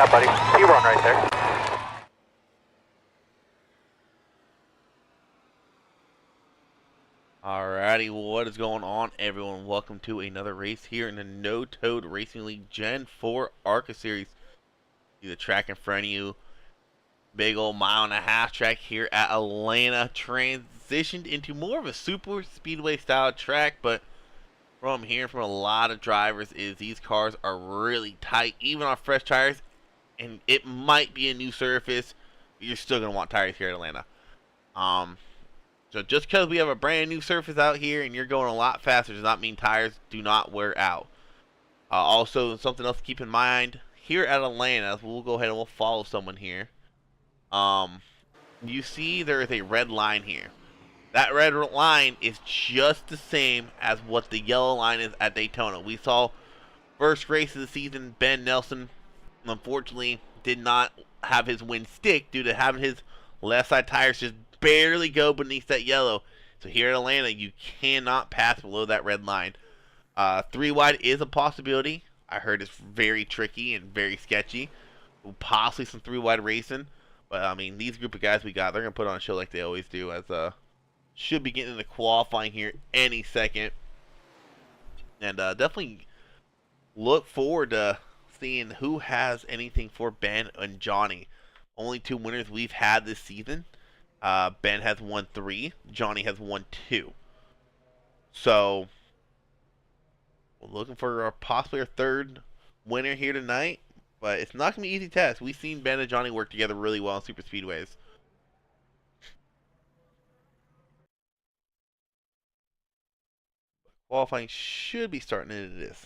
job, buddy. P1 right there. Alrighty, what is going on, everyone? Welcome to another race here in the No Toad Racing League Gen 4 ARCA Series. See the track in front of you. Big old mile-and-a-half track here at Atlanta. Transitioned into more of a super speedway style track, but what I'm hearing from a lot of drivers is these cars are really tight, even on fresh tires, and it might be a new surface, but you're still going to want tires here at Atlanta. So just because we have a brand new surface out here and you're going a lot faster does not mean tires do not wear out. Also, something else to keep in mind, here at Atlanta, we'll go ahead and we'll follow someone here. You see there is a red line here. That red line is just the same as what the yellow line is at Daytona. We saw first race of the season, Ben Nelson, unfortunately, did not have his win stick due to having his left side tires just barely go beneath that yellow. So here at Atlanta, you cannot pass below that red line. 3 wide is a possibility. I heard it's very tricky and very sketchy. Possibly some 3 wide racing. But I mean, these group of guys we got, they're going to put on a show like they always do. As should be getting into qualifying here any second. And definitely look forward to seeing who has anything for Ben and Johnny. Only 2 winners we've had this season. Ben has won 3. Johnny has won 2. So, we're looking for possibly our 3rd winner here tonight. But it's not going to be an easy test. We've seen Ben and Johnny work together really well in super speedways. Qualifying should be starting into this.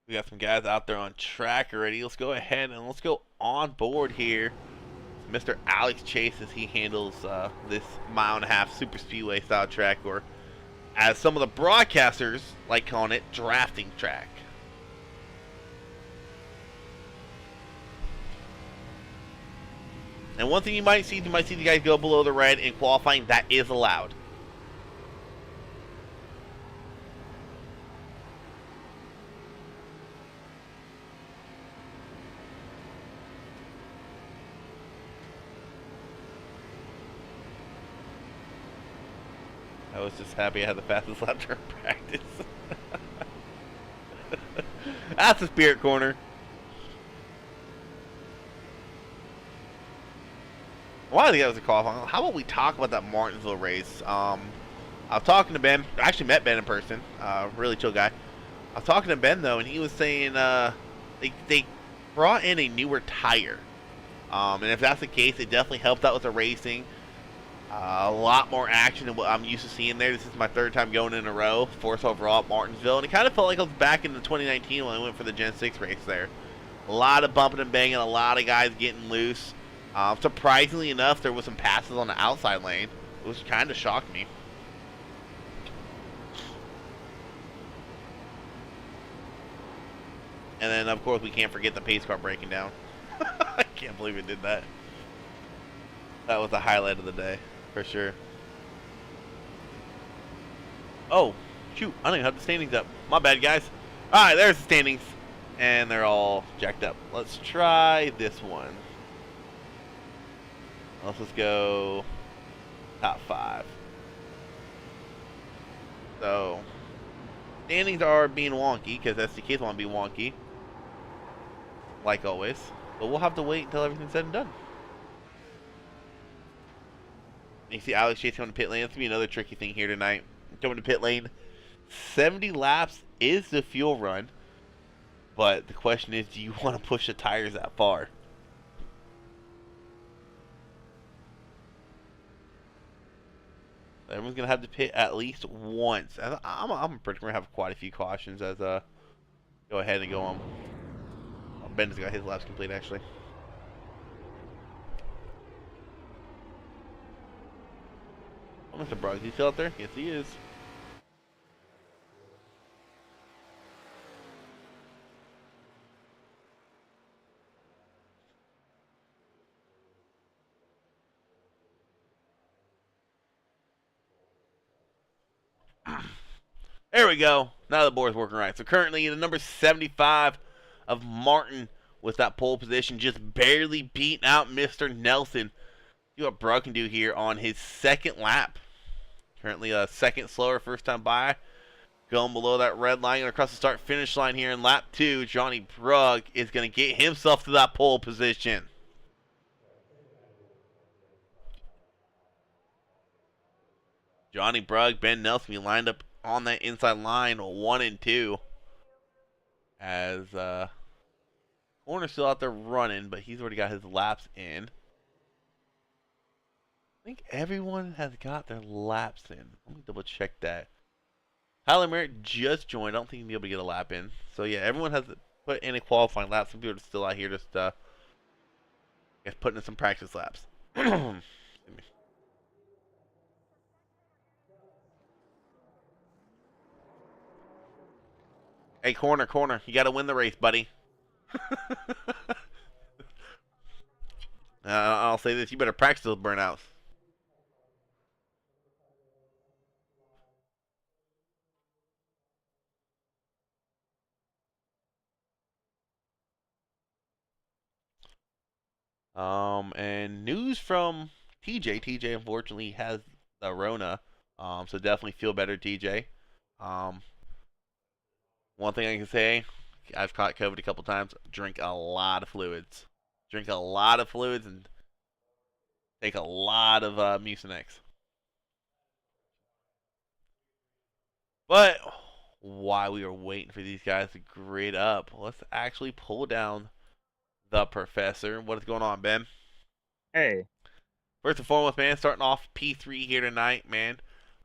We got some guys out there on track already. Let's go ahead and let's go on board here. Mr. Alex Chase as he handles this mile-and-a-half super speedway style track, or as some of the broadcasters like calling it, drafting track. And one thing you might see the guys go below the red in qualifying. That is allowed. I was just happy I had the fastest lap during practice. That's the spirit corner. Why think that was a call? How about we talk about that Martinsville race? I was talking to Ben. I actually met Ben in person. Really chill guy. I was talking to Ben though, and he was saying they brought in a newer tire. And if that's the case, it definitely helped out with the racing. A lot more action than what I'm used to seeing there. This is my 3rd time going in a row, 4th overall at Martinsville, and it kind of felt like I was back in the 2019 when I went for the Gen 6 race there. A lot of bumping and banging, a lot of guys getting loose. Surprisingly enough, there was some passes on the outside lane, which kind of shocked me. And then, of course, we can't forget the pace car breaking down. I can't believe it did that. That was the highlight of the day, for sure. Oh, shoot. I don't even have the standings up. My bad, guys. Alright, there's the standings. And they're all jacked up. Let's try this one. Let's just go top 5. So, standings are being wonky, because SDKs want to be wonky. Like always. But we'll have to wait until everything's said and done. You see Alex Chase coming to pit lane. That's going to be another tricky thing here tonight. Coming to pit lane. 70 laps is the fuel run. But the question is, do you want to push the tires that far? Everyone's going to have to pit at least once. I'm pretty sure we're going to have quite a few cautions as go ahead and go on. Oh, Ben has got his laps complete, actually. Oh, Mr. Brug, is he still out there? Yes, he is. There we go. Now the board's working right. So currently the number 75 of Martin with that pole position, just barely beating out Mr. Nelson. See what Brug can do here on his second lap. Currently a second slower, first time by. Going below that red line and across the start-finish line here in lap 2. Johnny Brug is going to get himself to that pole position. Johnny Brug, Ben Nelson, we lined up on that inside line 1 and 2. As Corner's still out there running, but he's already got his laps in. I think everyone has got their laps in. Let me double check that. Tyler Merritt just joined. I don't think he'll be able to get a lap in. So yeah, everyone has put in a qualifying lap. Some people are still out here just putting in some practice laps. Hey, corner, you got to win the race, buddy. I'll say this: you better practice those burnouts. And news from TJ. TJ unfortunately has the Rona. So definitely feel better, TJ. One thing I can say, I've caught COVID a couple times. Drink a lot of fluids. Drink a lot of fluids and take a lot of Mucinex. But while we are waiting for these guys to grid up, let's actually pull down the professor. What is going on, Ben? Hey. First and foremost, man, starting off P3 here tonight, man.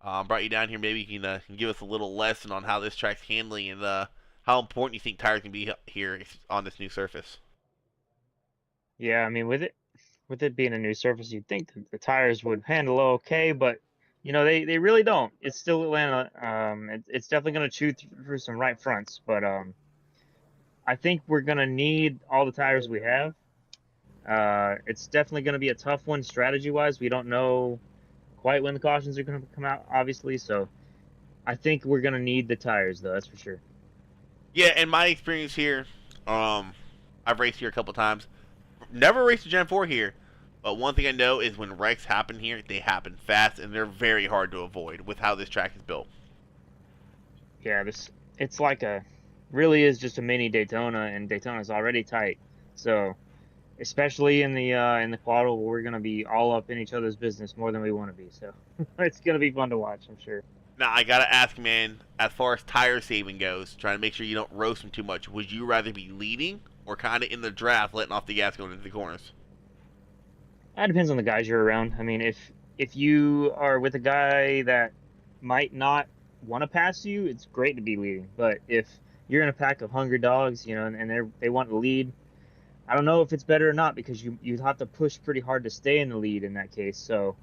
Brought you down here. Maybe you can give us a little lesson on how this track's handling and how important you think tires can be here on this new surface. Yeah, I mean, with it being a new surface, you'd think that the tires would handle okay, but they really don't. It's still Atlanta. It's definitely going to chew through some right fronts, but I think we're going to need all the tires we have. It's definitely going to be a tough one strategy-wise. We don't know quite when the cautions are going to come out, obviously, so I think we're going to need the tires, though, that's for sure. Yeah, in my experience here, I've raced here a couple times. Never raced a Gen 4 here, but one thing I know is when wrecks happen here, they happen fast, and they're very hard to avoid with how this track is built. Yeah, it's like really is just a mini Daytona, and Daytona's already tight, so especially in the quad, we're going to be all up in each other's business more than we want to be, so it's going to be fun to watch, I'm sure. Now, I got to ask, man, as far as tire saving goes, trying to make sure you don't roast them too much, would you rather be leading or kind of in the draft letting off the gas going into the corners? That depends on the guys you're around. I mean, if you are with a guy that might not want to pass you, it's great to be leading. But if you're in a pack of hungry dogs, and they want to lead, I don't know if it's better or not, because you have to push pretty hard to stay in the lead in that case. So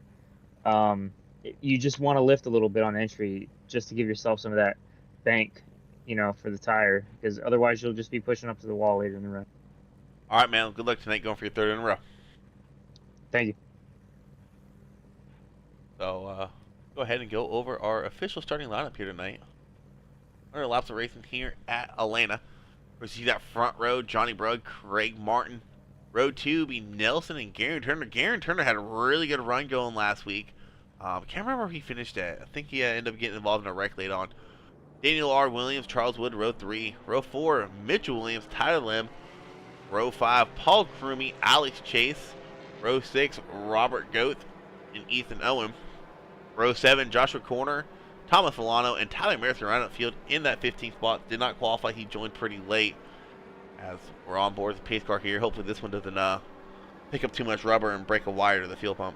you just want to lift a little bit on entry just to give yourself some of that bank, for the tire, because otherwise you'll just be pushing up to the wall later in the run. All right, man. Good luck tonight going for your third in a row. Thank you. So go ahead and go over our official starting lineup here tonight. 100 laps of racing here at Atlanta. We see that front row: Johnny Brug, Craig Martin. Row 2 be Nelson and Garon Turner. Garon Turner had a really good run going last week. Can't remember where he finished at. I think he ended up getting involved in a wreck late on. Daniel R. Williams, Charles Wood, row 3. Row 4, Mitchell Williams, Tyler Lim. Row 5, Paul Crumey, Alex Chase. Row 6, Robert Goeth and Ethan Owen. Row 7, Joshua Corner, Thomas Milano, and Tyler Merritt around the field in that 15th spot. Did not qualify. He joined pretty late, as we're on board with the pace car here. Hopefully this one doesn't pick up too much rubber and break a wire to the fuel pump.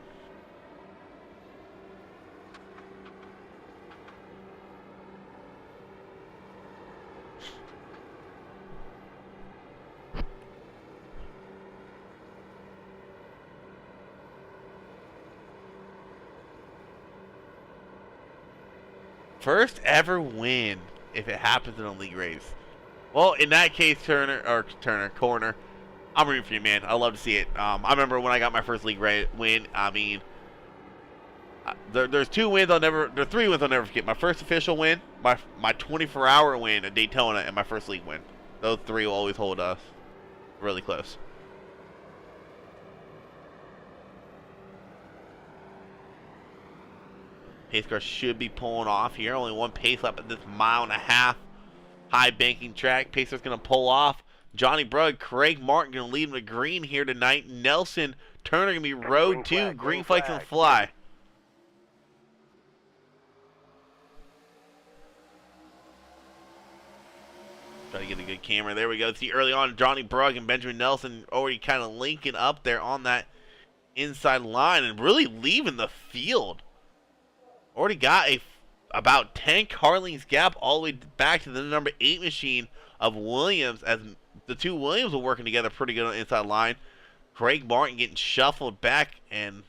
First ever win if it happens in a league race. Well, in that case, Corner, I'm rooting for you, man. I love to see it. I remember when I got my first league win. I mean, There's 2 wins I'll never. There are 3 wins I'll never forget. My first official win, my 24-hour win at Daytona, and my first league win. Those 3 will always hold us really close. Pace car should be pulling off here. Only 1 pace lap at this 1.5 mile high banking track. Pacer's going to pull off. Johnny Brug, Craig Martin going to lead him to green here tonight. Nelson Turner going to be road 2. Green flags on the fly. Try to get a good camera. There we go. See early on, Johnny Brug and Benjamin Nelson already kind of linking up there on that inside line and really leaving the field. Already got about 10 car lengths gap all the way back to the number 8 machine of Williams, as the 2 Williams are working together pretty good on the inside line. Craig Martin getting shuffled back, and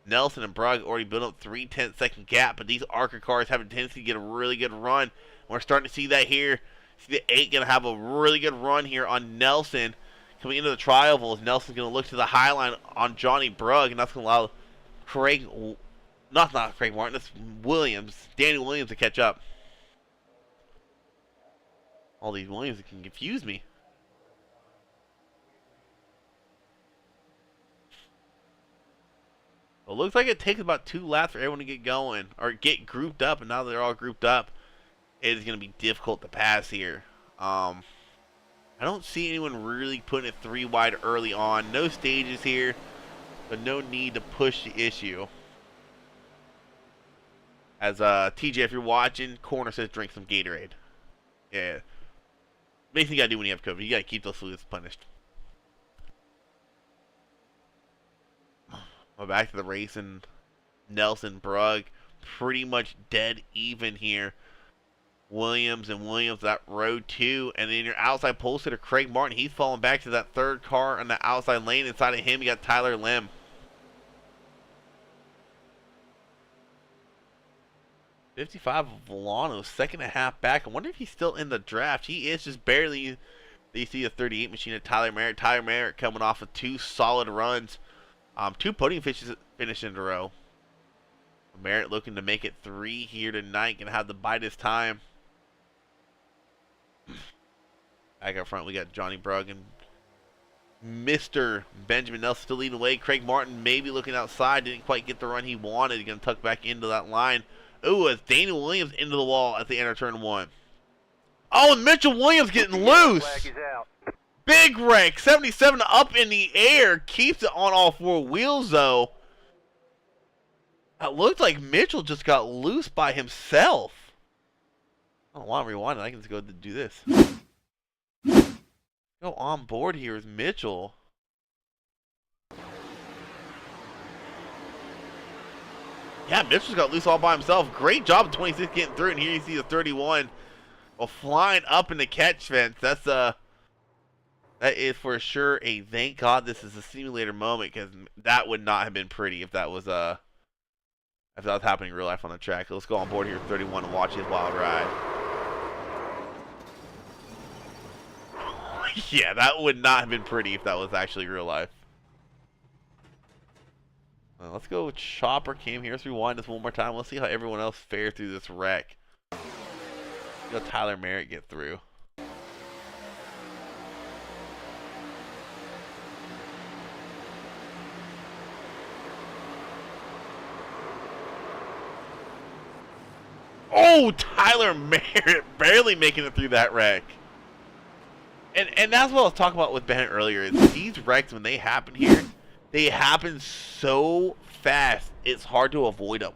Nelson and Brug already built up 3/10-second gap, but these ARCA cars have a tendency to get a really good run. We're starting to see that here. See the 8 going to have a really good run here on Nelson. Coming into the tri-ovals, Nelson's going to look to the high line on Johnny Brug, and that's going to allow Craig, not Craig Martin, that's Williams, Danny Williams to catch up. All these Williams can confuse me. It looks like it takes about 2 laps for everyone to get going, or get grouped up, and now that they're all grouped up, it is going to be difficult to pass here. I don't see anyone really putting it 3 wide early on. No stages here, but no need to push the issue. As TJ, if you're watching, corner says drink some Gatorade. Yeah. Main thing you gotta do when you have COVID, you gotta keep those fluids punished. Well, back to the race, and Nelson Brug pretty much dead even here. Williams that row 2, and then your outside pole sitter Craig Martin, he's falling back to that 3rd car on the outside lane. Inside of him, you got Tyler Lim. 55 of Volano, 2.5 back. I wonder if he's still in the draft. He is, just barely. You see the 38 machine of Tyler Merritt. Tyler Merritt coming off of 2 solid runs. 2 podium finishes in a row. Merritt looking to make it 3 here tonight. Gonna have to bide his time. Back up front, we got Johnny Brug and Mr. Benjamin Nelson still leading the way. Craig Martin maybe looking outside. Didn't quite get the run he wanted. He's gonna tuck back into that line. Ooh, as Daniel Williams into the wall at the end of turn 1. Oh, and Mitchell Williams getting loose. Big wreck. 77 up in the air. Keeps it on all 4 wheels, though. It looked like Mitchell just got loose by himself. I don't want to rewind it. I can just go do this. Go on board here is Mitchell. Yeah, Mitchell's got loose all by himself. Great job of 26 getting through, and here you see the 31 flying up in the catch fence. That's that is for sure a thank God this is a simulator moment, because that would not have been pretty if that was happening in real life on the track. Let's go on board here, 31, and watch his wild ride. Yeah, that would not have been pretty if that was actually real life. Well, let's go with Chopper Cam here. Let's rewind this one more time. Let's see how everyone else fared through this wreck. Let's go Tyler Merritt get through. Oh, Tyler Merritt barely making it through that wreck. And that's what I was talking about with Bennett earlier. Is these wrecks, when they happen here, they happen so fast, it's hard to avoid them.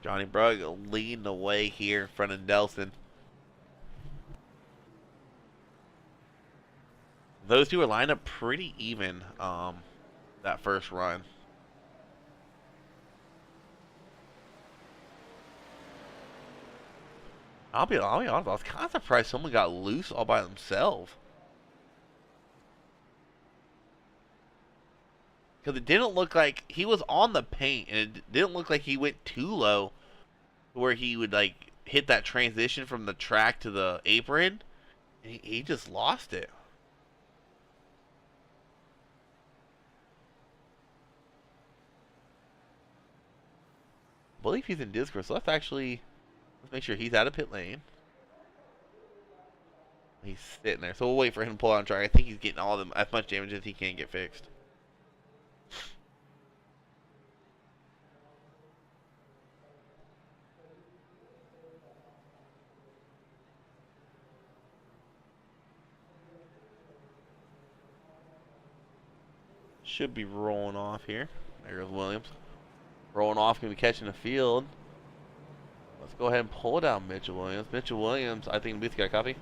Johnny Brug leading the way here in front of Nelson. Those two are lined up pretty even that first run. I'll be honest, I was kind of surprised someone got loose all by themselves. Because it didn't look like he was on the paint, and it didn't look like he went too low where he would like hit that transition from the track to the apron. And he just lost it. I believe he's in Discord, so let's make sure he's out of pit lane. He's sitting there, so we'll wait for him to pull out and try. I think he's getting all of them as much damage as he can get fixed. Should be rolling off here. There goes Williams. Rolling off, going to be catching the field. Let's go ahead and pull down Mitchell Williams. Mitchell Williams, I think Booth got a copy.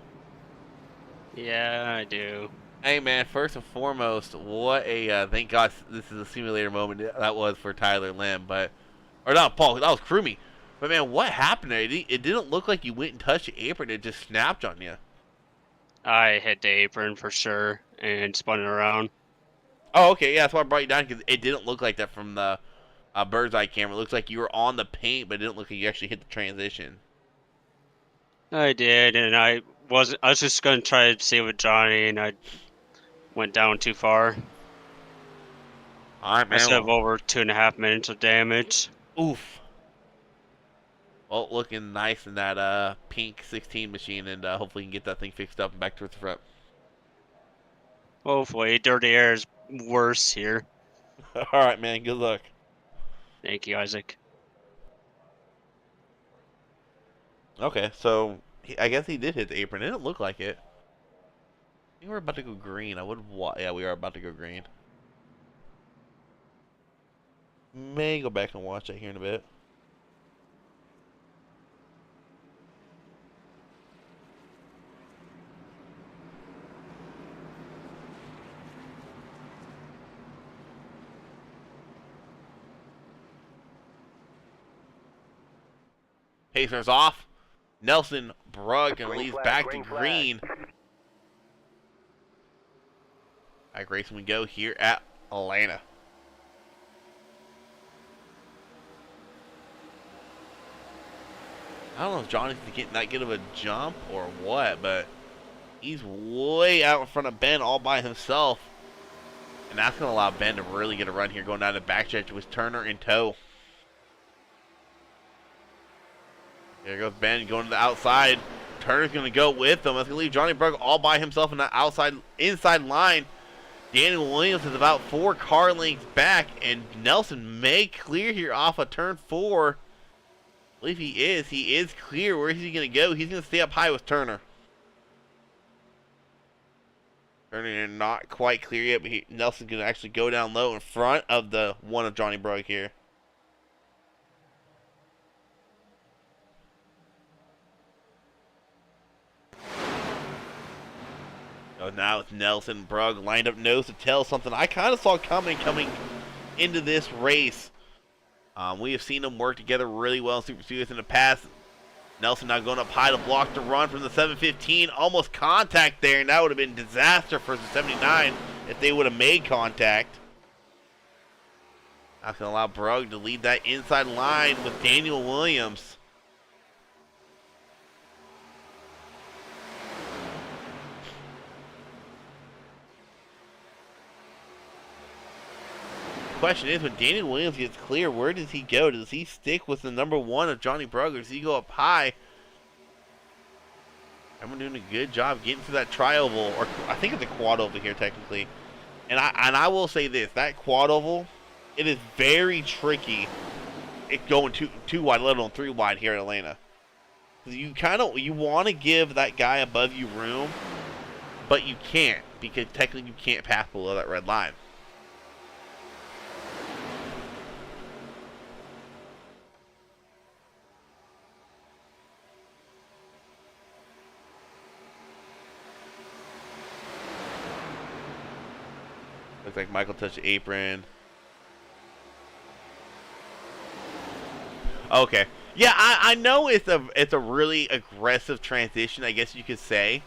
Yeah, I do. Hey man, first and foremost, what a thank God this is a simulator moment that was for Tyler Lim, or not Paul, that was Crewmy. But man, what happened there? It didn't look like you went and touched the apron; it just snapped on you. I hit the apron for sure and spun it around. Oh, okay, yeah, that's why I brought you down because it didn't look like that from the bird's eye camera. It looks like you were on the paint, but it didn't look like you actually hit the transition. I did, and I was just gonna try to save with Johnny, and I went down too far. All right, man. I still have over 2.5 minutes of damage. Oof. Well, looking nice in that pink 16 machine, and hopefully you can get that thing fixed up and back towards the front. Hopefully, dirty air is worse here. All right, man. Good luck. Thank you, Isaac. Okay, so I guess he did hit the apron. It didn't look like it. I think we're about to go green. Yeah, we are about to go green. May go back and watch that here in a bit. Pacers off. Nelson Brug and leads back to green. Back racing we go here at Atlanta. I don't know if Johnny's getting that good of a jump or what, but he's way out in front of Ben all by himself. And that's going to allow Ben to really get a run here going down the backstretch with Turner in tow. There goes Ben going to the outside. Turner's going to go with him. That's going to leave Johnny Brug all by himself in that inside line. Daniel Williams is about 4 car lengths back, and Nelson may clear here off of turn 4. I believe he is. He is clear. Where is he going to go? He's going to stay up high with Turner. Turner not quite clear yet, but Nelson's going to actually go down low in front of the one of Johnny Brug here. So now it's Nelson Brug lined up nose to tail, something I kind of saw coming into this race. We have seen them work together really well in Super Series in the past. Nelson now going up high to block the run from the 715. Almost contact there, and that would have been disaster for the 79 if they would have made contact. That's going to allow Brug to lead that inside line with Daniel Williams. Question is, when Daniel Williams gets clear, where does he go? Does he stick with the number 1 of Johnny Brug, or does he go up high? I'm doing a good job getting through that tri-oval, or I think it's a quad oval here technically. And I will say this, that quad oval, it is very tricky. It going too wide, let alone 3 wide here in Atlanta. You want to give that guy above you room, but you can't, because technically you can't pass below that red line. Looks like Michael touched the apron. Okay. Yeah, I know it's a really aggressive transition, I guess you could say.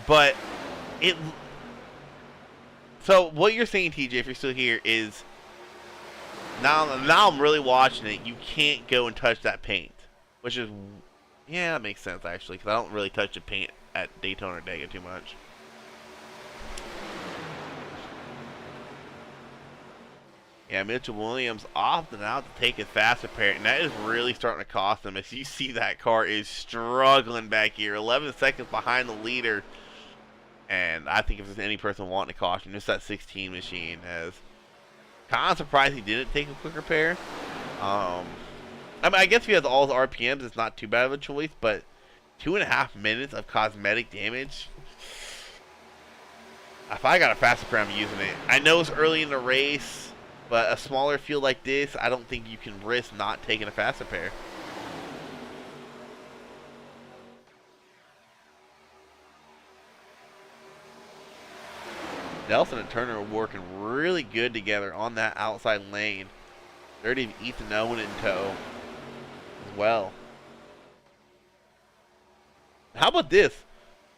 But so what you're saying, TJ, if you're still here, is Now I'm really watching it. You can't go and touch that paint, which is, yeah, that makes sense actually, because I don't really touch the paint at Daytona or Dega too much. Yeah, Mitchell Williams opting out to take his fast repair, and that is really starting to cost him. As you see, that car is struggling back here, 11 seconds behind the leader. And I think if there's any person wanting to caution, it's that 16 machine. As kind of surprised he didn't take a quick repair. I mean, I guess if he has all his RPMs, it's not too bad of a choice, but 2.5 minutes of cosmetic damage. If I got a fast repair, I'm using it. I know it's early in the race. But a smaller field like this, I don't think you can risk not taking a fast repair. Nelson and Turner are working really good together on that outside lane. Dirty Ethan Owen in tow as well. How about this?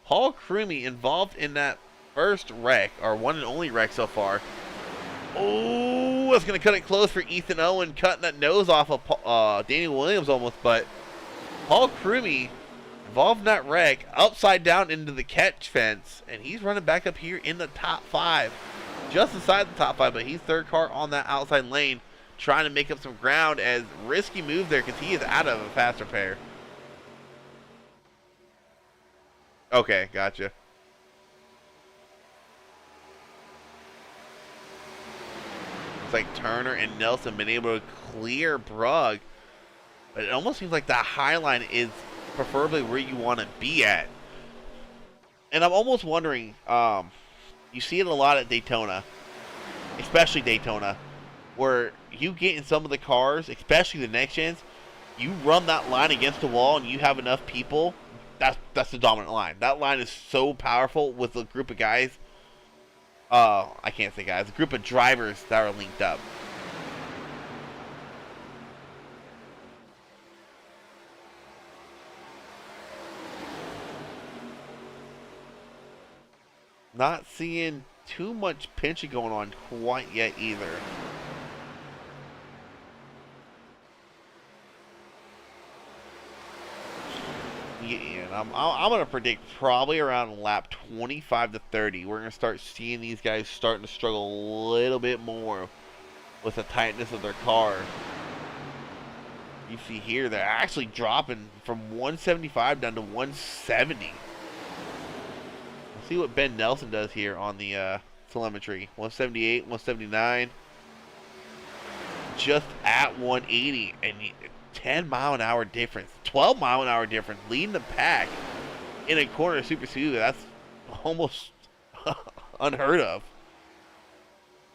Paul Crumey involved in that first wreck, or one and only wreck so far. Oh, it's going to cut it close for Ethan Owen, cutting that nose off of Daniel Williams almost, but Paul Crumey involved in that wreck, upside down into the catch fence, and he's running back up here in the top 5. Just inside the top 5, but he's third car on that outside lane, trying to make up some ground as risky move there because he is out of a fast repair. Okay, gotcha. Looks like Turner and Nelson been able to clear Brug, but it almost seems like that high line is preferably where you want to be at. And I'm almost wondering, you see it a lot at Daytona, especially Daytona, where you get in some of the cars, especially the next gens, you run that line against the wall and you have enough people, that's the dominant line. That line is so powerful with a group of guys. I can't say guys, a group of drivers that are linked up. Not seeing too much pinching going on quite yet either. Yeah, and I'm going to predict probably around lap 25 to 30. We're going to start seeing these guys starting to struggle a little bit more with the tightness of their car. You see here, they're actually dropping from 175 down to 170. Let's see what Ben Nelson does here on the telemetry. 178, 179. Just at 180. And 10-mile-an-hour difference, 12-mile-an-hour difference, leading the pack in a corner of Super Speedway. That's almost unheard of.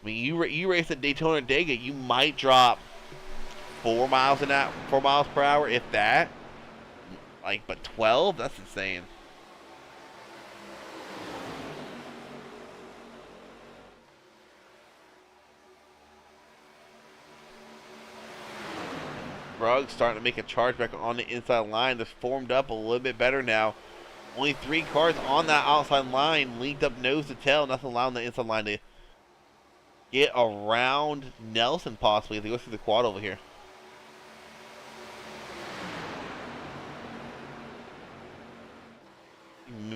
I mean, you race at Daytona Dega, you might drop 4 miles per hour, if that. Like, but 12, that's insane. Brug starting to make a charge back on the inside line. That's formed up a little bit better now. Only 3 cars on that outside line, linked up nose to tail. Nothing allowing the inside line to get around Nelson possibly as he goes through the quad over here.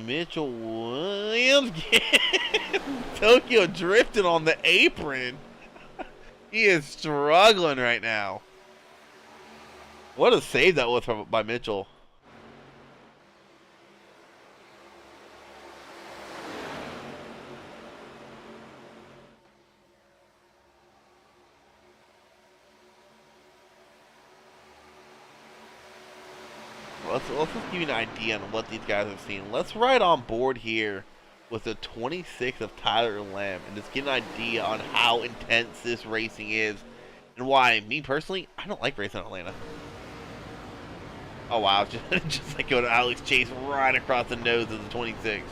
Mitchell Williams Tokyo drifting on the apron. He is struggling right now. What a save that was by Mitchell. Let's just give you an idea on what these guys have seen. Let's ride on board here with the 26 of Tyler Merritt and just get an idea on how intense this racing is and why, me personally, I don't like racing in Atlanta. Oh wow, just like going to Alex Chase right across the nose of the 26.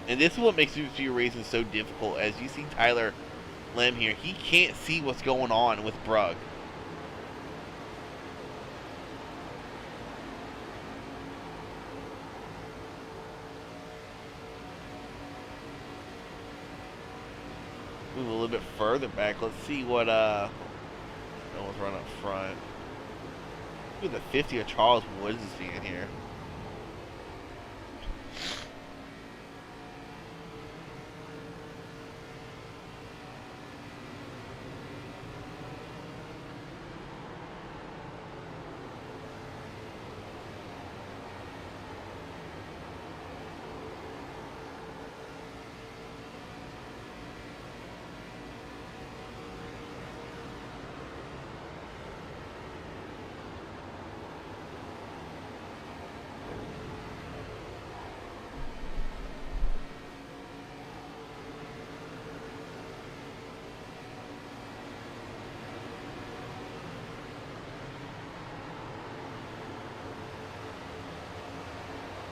And this is what makes Super Speedway racing so difficult. As you see Tyler Merritt here, he can't see what's going on with Brug. Move a little bit further back. Let's see what no one's running up front. Look at the 50 of Charles Woods is seeing here.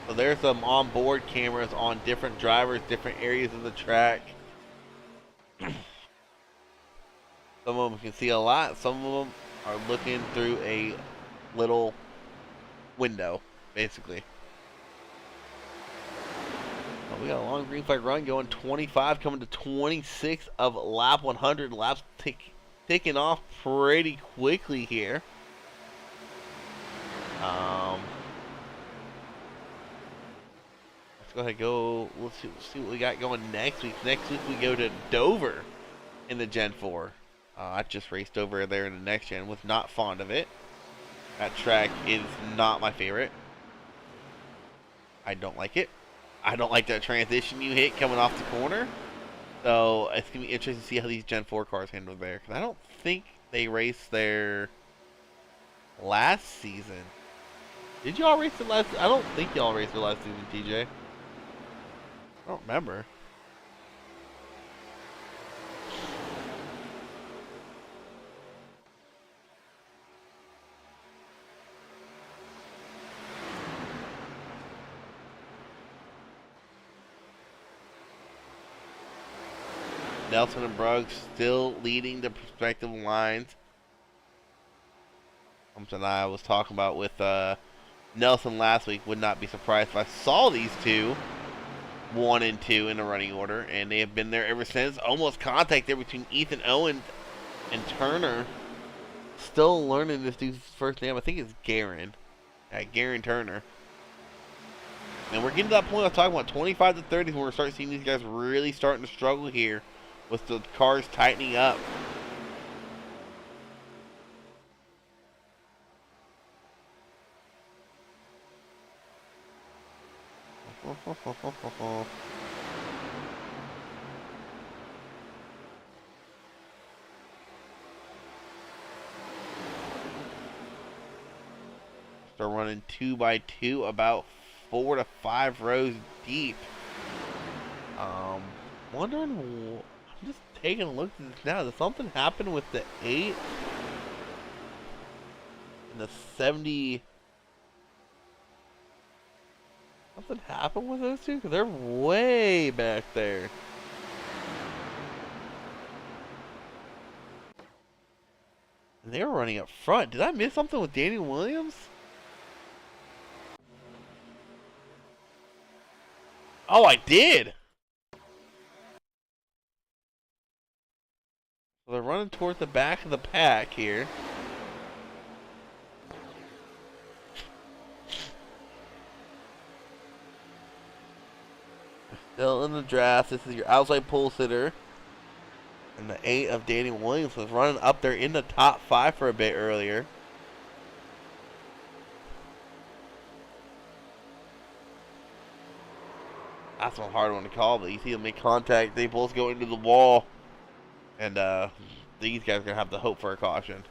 So there's some onboard cameras on different drivers, different areas of the track. Some of them can see a lot. Some of them are looking through a little window, basically. Oh, we got a long green flag run going 25, coming to 26 of lap 100. Laps ticking off pretty quickly here. Let's go ahead and go. Let's see what we got going next week. Next week we go to Dover in the Gen 4. I just raced over there in the next gen. Was not fond of it. That track is not my favorite. I don't like it. I don't like that transition you hit coming off the corner. So it's going to be interesting to see how these Gen 4 cars handle there. Because I don't think they raced there last season. Did y'all race it last? I don't think y'all raced it last season, TJ. I don't remember. Nelson and Brug still leading the respective lines. Something I was talking about with Nelson last week. Would not be surprised if I saw these two 1 and 2 in the running order, and they have been there ever since. Almost contact there between Ethan Owen and Turner. Still learning this dude's first name. I think it's Garon. Garon Turner. And we're getting to that point I was talking about, 25 to 30, when we're starting seeing these guys really starting to struggle here with the cars tightening up. They're running 2 by 2, about 4 to 5 rows deep. Wondering, I'm just taking a look at this now. Did something happen with the 8 and the 70? Something happened with those two? Because they're way back there. And they were running up front. Did I miss something with Daniel Williams? Oh, I did! So they're running towards the back of the pack here. Still in the draft. This is your outside pole sitter. And the 8 of Daniel Williams was running up there in the top 5 for a bit earlier. That's a hard one to call, but you see them make contact. They both go into the wall. And these guys are going to have to hope for a caution.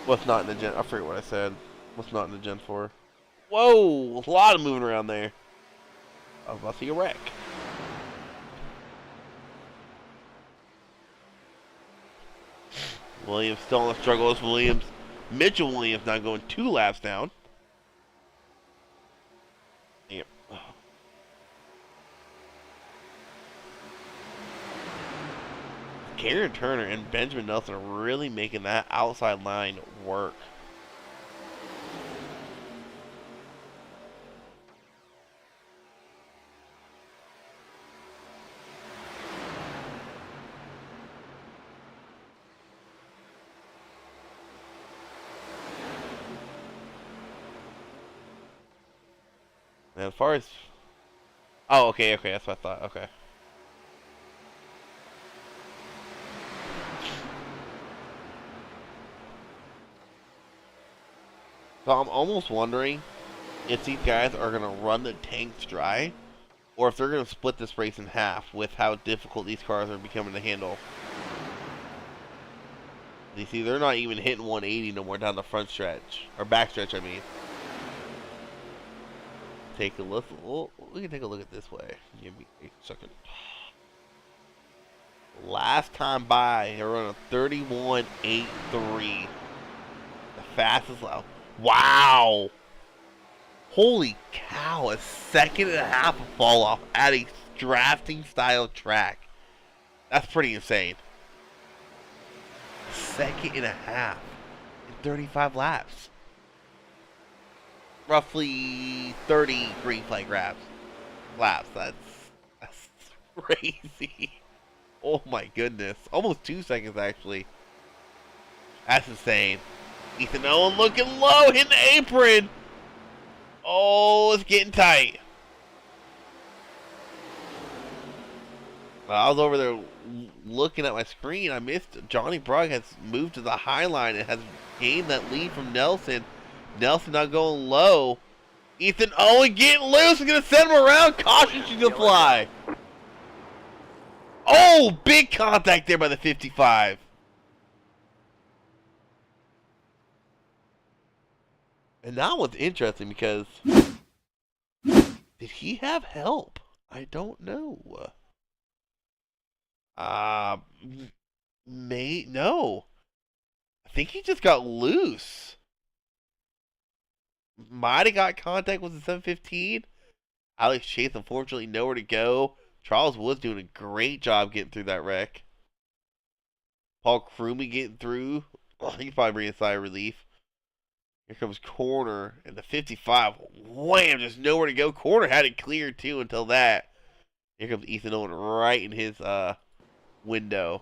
What's not in the Gen... I forget what I said. What's not in the Gen 4? Whoa! A lot of moving around there. I was about to see a wreck. Williams still on the struggle as Williams. Mitchell Williams now going 2 laps down. Yep. Garon Turner and Benjamin Nelson are really making that outside line work. And as far as... Oh, okay, that's what I thought, okay. So I'm almost wondering if these guys are going to run the tanks dry, or if they're going to split this race in half with how difficult these cars are becoming to handle. You see, they're not even hitting 180 no more down the front stretch, or back stretch, I mean. Take a look. Oh, we can take a look at this way. Give me a second. Last time by, they were on a 31.83. The fastest lap. Wow! Holy cow! A second and a half of fall off at a drafting style track. That's pretty insane. A second and a half in 35 laps. Roughly 30 green flag laps. That's crazy. Oh my goodness. Almost 2 seconds actually. That's insane. Ethan Owen looking low, hitting the apron. Oh, it's getting tight. I was over there looking at my screen. I missed Johnny Brug has moved to the high line and has gained that lead from Nelson. Nelson not going low. Ethan Owen getting loose. Is going to send him around. Caution, she's going to fly. Oh, big contact there by the 55. And that one's interesting because did he have help? I don't know. No. I think he just got loose. Might have got contact with the 715. Alex Chase, unfortunately, nowhere to go. Charles Woods doing a great job getting through that wreck. Paul Crumey getting through. Oh, he's probably bringing a sigh of relief. Here comes Corner, and the 55, wham, just nowhere to go. Corner had it cleared, too, until that. Here comes Ethan Owen right in his window.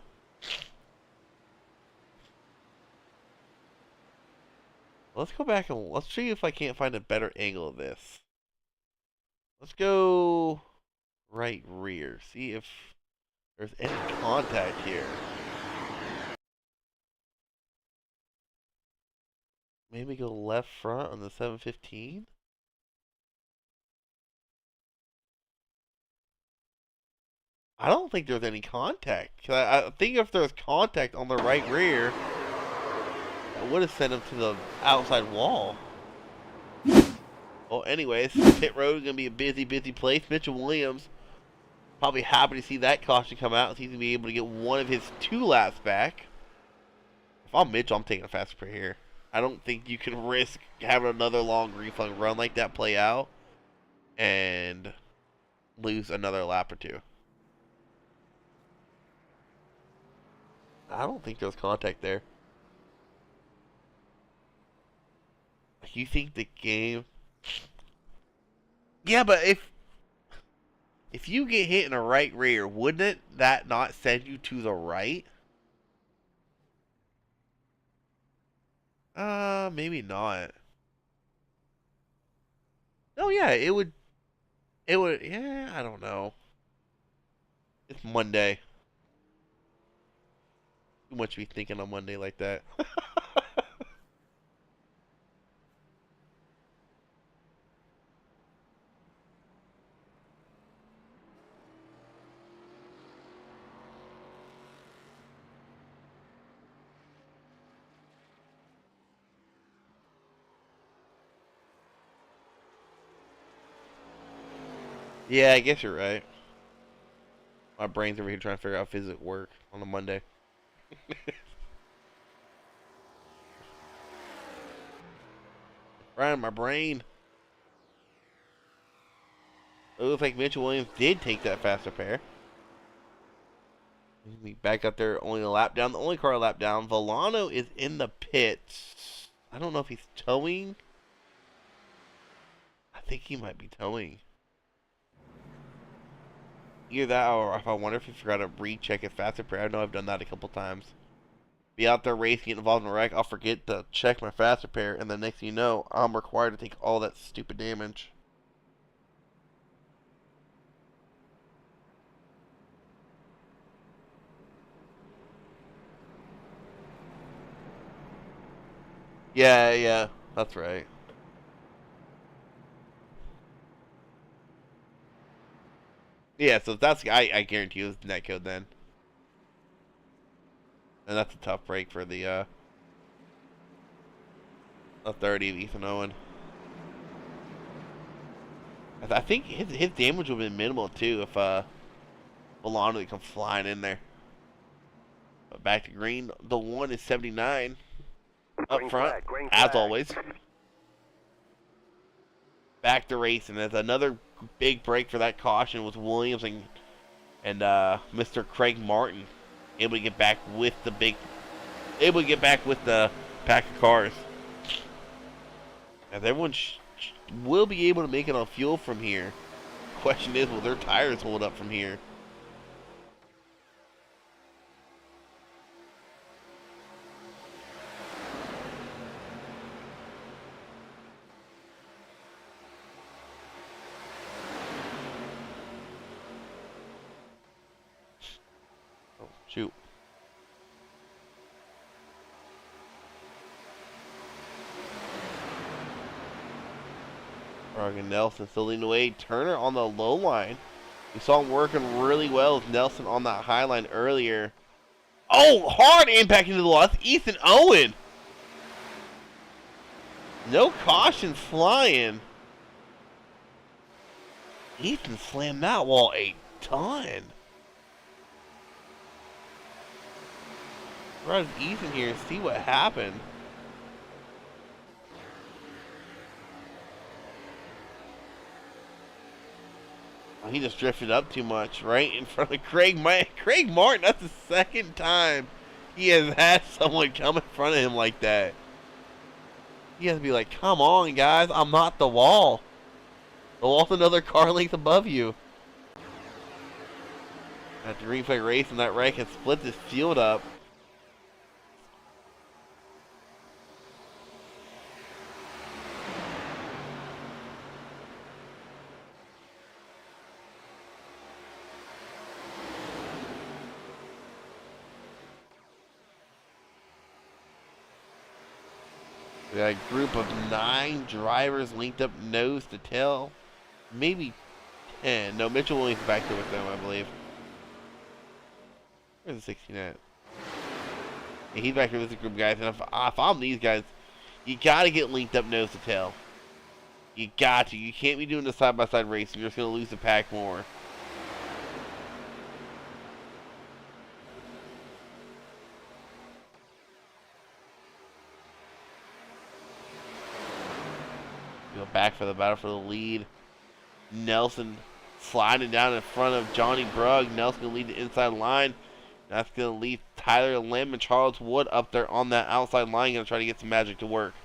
Let's go back and let's see if I can't find a better angle of this. Let's go right rear. See if there's any contact here. Maybe go left front on the 715. I don't think there's any contact. I think if there's contact on the right rear, I would have sent him to the outside wall. Well, anyways, pit road is going to be a busy, busy place. Mitchell Williams probably happy to see that caution come out. He's going to be able to get one of his 2 laps back. If I'm Mitchell, I'm taking a fast spray here. I don't think you can risk having another long green flag run like that play out and lose another lap or 2. I don't think there's contact there. You think the game... Yeah, but if you get hit in the right rear, wouldn't that not send you to the right? Maybe not. Oh yeah, it would, yeah, I don't know. It's Monday. Too much to be thinking on Monday like that. Yeah, I guess you're right. My brain's over here trying to figure out if it work on a Monday. Right in my brain. It looks like Mitchell Williams did take that faster pair. We back up there, only a lap down. The only car a lap down. Volano is in the pits. I don't know if he's towing. I think he might be towing. Either that, or if I wonder if he forgot to recheck his fast repair. I know I've done that a couple times. Be out there racing, get involved in a wreck. I'll forget to check my fast repair, and the next thing you know, I'm required to take all that stupid damage. Yeah, that's right. Yeah, so that's I guarantee you it's netcode then. And that's a tough break for the 30 of Ethan Owen. I think his damage would have been minimal too if Volano would come flying in there. But back to green. The 1 is 79 up front, as always. Back to racing. There's another big break for that caution with Williams and Mr. Craig Martin able to get back with the pack of cars. As everyone will be able to make it on fuel from here. Question is, will their tires hold up from here? Oh, shoot. Brug and Nelson still leading the way. Turner on the low line. We saw him working really well with Nelson on that high line earlier. Oh, hard impact into the wall. That's Ethan Owen. No caution flying. Ethan slammed that wall a ton. Run Ethan here and see what happened. Oh, he just drifted up too much, right in front of Craig Martin. That's the second time he has had someone come in front of him like that. He has to be like, come on, guys, I'm not the wall. The wall's another car length above you. At the green flag race, and that wreck has split this field up. We got a group of 9 drivers linked up nose to tail. Maybe 10. No, Mitchell Williams is back there with them, I believe. Where's the 16 at? Yeah, he's back here with the group, guys. And if I'm these guys, you got to get linked up nose to tail. You got to. You can't be doing the side-by-side racing. You're just going to lose the pack more. Go back for the battle for the lead. Nelson sliding down in front of Johnny Brug. Nelson going to lead the inside line. That's going to leave Tyler Lim and Charles Wood up there on that outside line. Going to try to get some magic to work.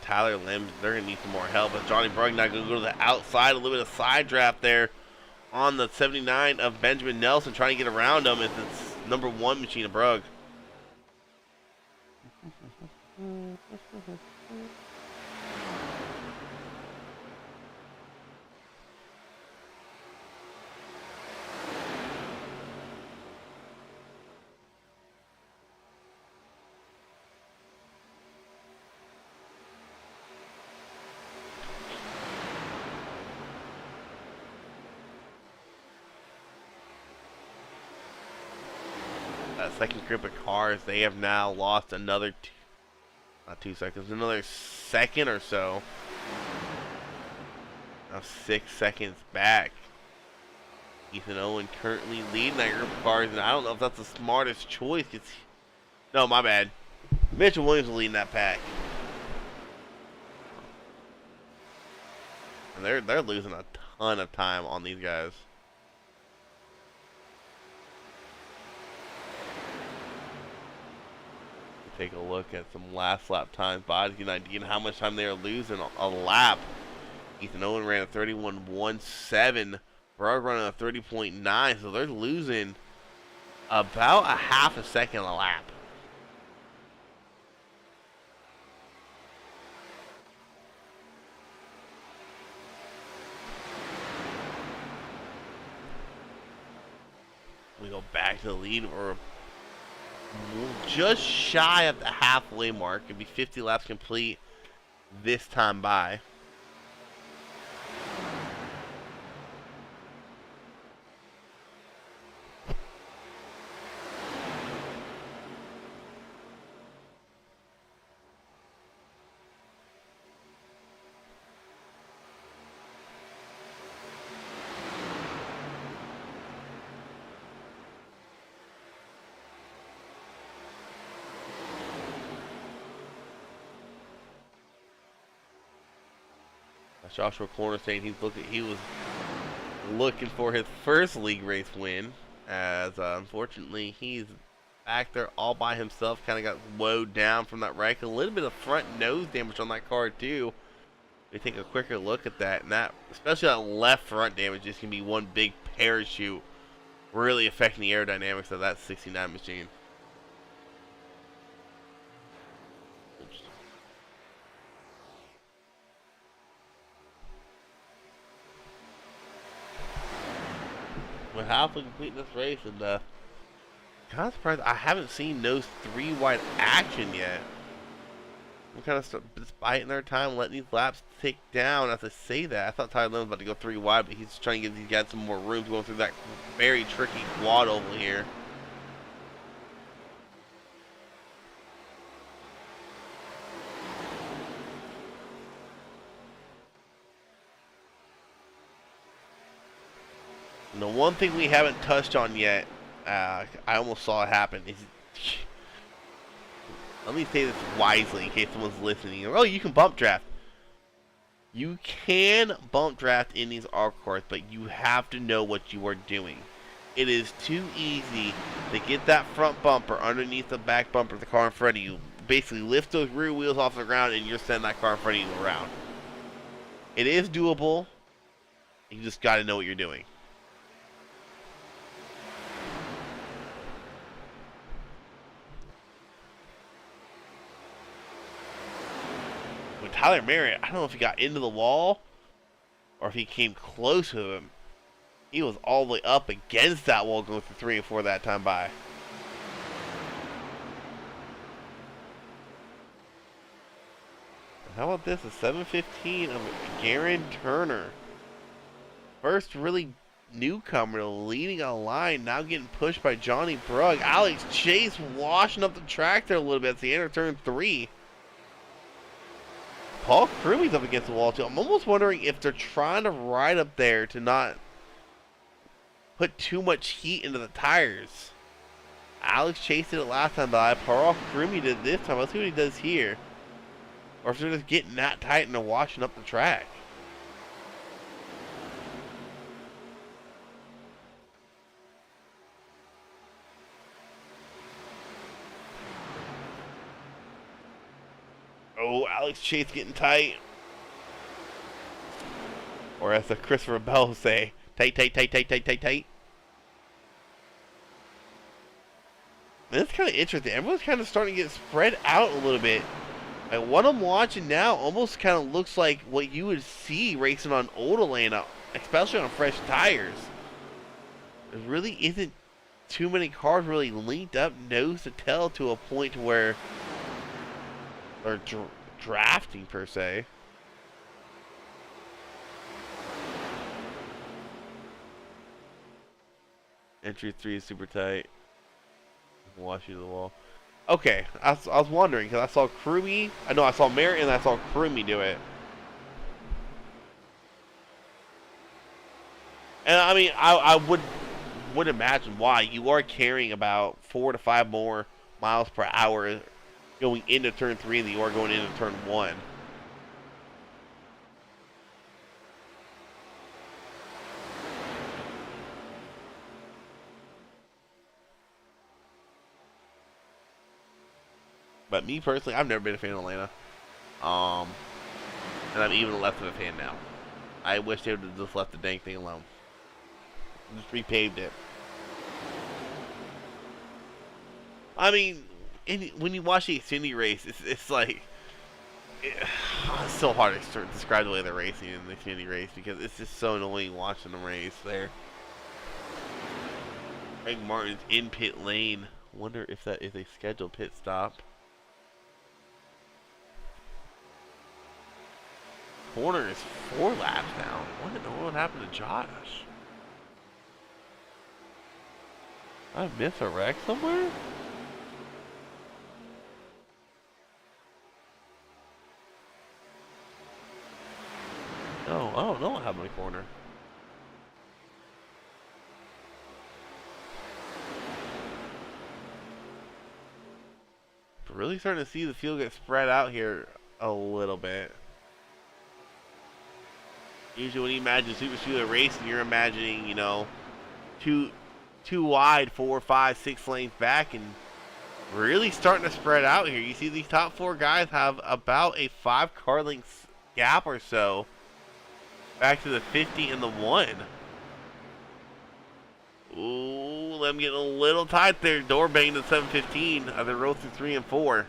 Tyler Lim, they're going to need some more help. But Johnny Brug not going to go to the outside. A little bit of side draft there on the 79 of Benjamin Nelson, trying to get around him as it's number 1 machine of Brug. that second group of cars, they have now lost another, not 2 seconds, another second or so. Now 6 seconds back. Ethan Owen currently leading that group of cars, and I don't know if that's the smartest choice. No, my bad. Mitchell Williams is leading that pack. And they're losing a ton of time on these guys. Take a look at some last lap times, but you know how much time they are losing a lap. Ethan Owen ran a 31.17. Brug running a 30.9, so they're losing about a half a second a lap. We go back to the lead. We're just shy of the halfway mark. It'd be 50 laps complete this time by. Joshua Corner saying he was looking for his first league race win, as unfortunately he's back there all by himself. Kind of got slowed down from that wreck. A little bit of front nose damage on that car too. We take a quicker look at that, and that, especially that left front damage, is gonna be one big parachute, really affecting the aerodynamics of that 69 machine. We're halfway complete this race, and kind of surprised I haven't seen those 3 wide action yet. I'm kind of just biting their time, letting these laps tick down as I say that. I thought Tyler Merritt was about to go 3 wide, but he's trying to give these guys some more room going through that very tricky quad oval here. And the one thing we haven't touched on yet, I almost saw it happen, is, let me say this wisely in case someone's listening. Oh, you can bump draft. You can bump draft in these ARC cars, but you have to know what you are doing. It is too easy to get that front bumper underneath the back bumper of the car in front of you. Basically lift those rear wheels off the ground and you're sending that car in front of you around. It is doable. You just got to know what you're doing. With Tyler Merritt, I don't know if he got into the wall or if he came close to him. He was all the way up against that wall going through 3 and 4 that time by. How about this? A 715 of Garon Turner. First really newcomer leading a line, now getting pushed by Johnny Brug. Alex Chase washing up the track there a little bit at the end of turn 3. Paul Crewey's up against the wall too. I'm almost wondering if they're trying to ride up there to not put too much heat into the tires. Alex Chase did it last time by. Paul Crewey did it this time. Let's see what he does here. Or if they're just getting that tight and they're washing up the track. Oh, Alex Chase getting tight. Or as the Christopher Bell say, tight, tight, tight, tight, tight, tight, tight. And it's kind of interesting. Everyone's kind of starting to get spread out a little bit. Like what I'm watching now almost kind of looks like what you would see racing on old Atlanta, especially on fresh tires. There really isn't too many cars really linked up nose to tail to a point where they're drafting per se. Entry 3 is super tight. Wash you to the wall. Okay, I was wondering because I saw Croomy. I know I saw Merritt and I saw Croomy do it. And I mean, I would imagine why. You are carrying about 4 to 5 more miles per hour going into turn 3 than you are going into turn 1. But me personally, I've never been a fan of Atlanta. And I'm even less of a fan now. I wish they would have just left the dang thing alone. Just repaved it. I mean, when you watch the Xfinity race, it's like... It's so hard to describe the way they're racing in the Xfinity race because it's just so annoying watching them race there. Greg Martin's in pit lane. Wonder if that is a scheduled pit stop. Corner is 4 laps now. What in the world happened to Josh? Did I miss a wreck somewhere? No, I don't know what happened to the corner. Really starting to see the field get spread out here a little bit. Usually when you imagine super speedway racing, you're imagining, you know, two wide, 4, 5, 6 lanes back, and really starting to spread out here. You see these top 4 guys have about a 5 car length gap or so back to the 50 and the 1. Ooh, I'm getting a little tight there. Door banged to 715 as they roll through 3 and 4.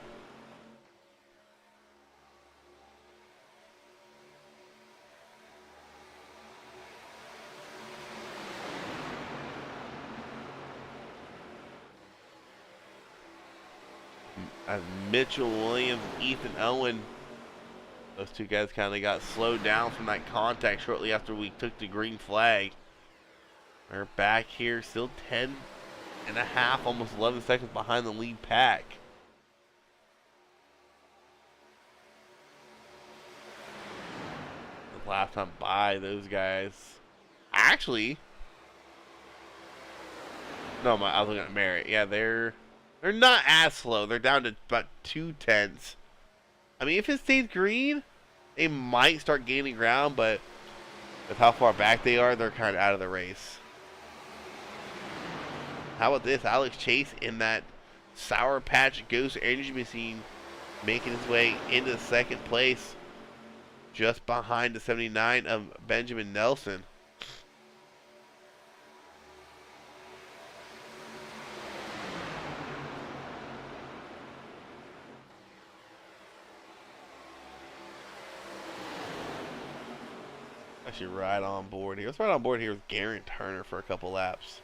As Mitchell Williams, Ethan Owen, those 2 guys kind of got slowed down from that contact shortly after we took the green flag. They're back here, still 10 and a half, almost 11 seconds behind the lead pack. The last time by those guys. Actually, no, I was looking at Merritt. Yeah, they're not as slow. They're down to about 2/10. I mean, if it stays green, they might start gaining ground, but with how far back they are, they're kind of out of the race. How about this? Alex Chase in that Sour Patch Ghost Energy Machine making his way into 2nd place, just behind the 79 of Benjamin Nelson. Actually, right on board here. Let's ride on board here with Garon Turner for a couple laps.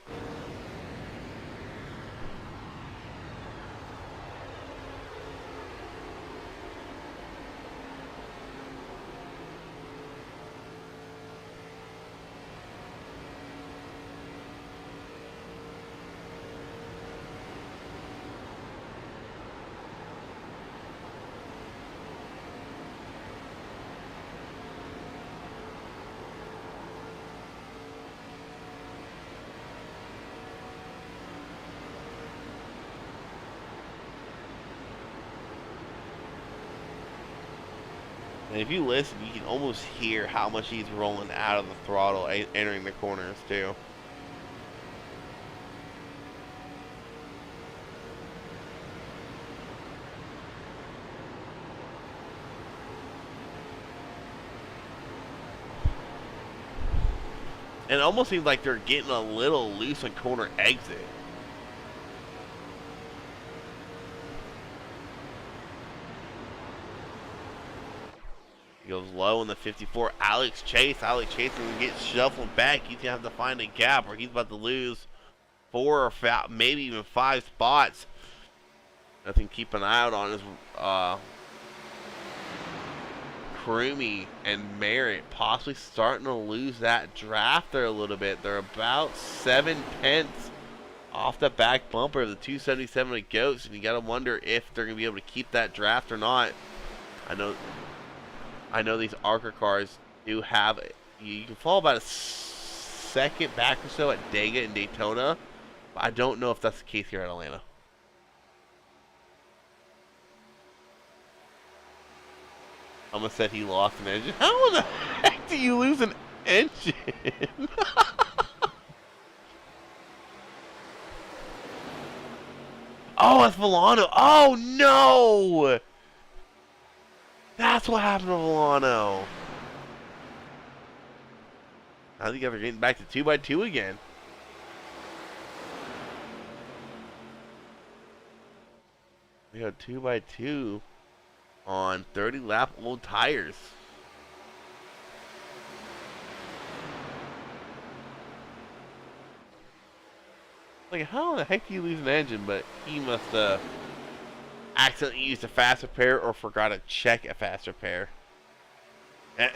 And if you listen, you can almost hear how much he's rolling out of the throttle entering the corners too. And it almost seems like they're getting a little loose on corner exit. He goes low in the 54. Alex Chase. Alex Chase is going to get shuffled back. He's going to have to find a gap, or he's about to lose 4 or 5, maybe even 5 spots. Nothing to keep an eye out on is Croomy and Merritt possibly starting to lose that draft there a little bit. They're about 7/10 off the back bumper of the 277 at Ghost, and you got to wonder if they're going to be able to keep that draft or not. I know these ARCA cars do have, you can fall about a second back or so at Dega and Daytona, but I don't know if that's the case here at Atlanta. Almost said he lost an engine. How in the heck do you lose an engine? Oh, it's Volano. Oh, no! That's what happened to Volano. I think we're getting back to 2x2 again. We got 2x2 on 30 lap old tires. Like, how in the heck do you lose an engine? But he must accidentally used a fast repair or forgot to check a fast repair. Man,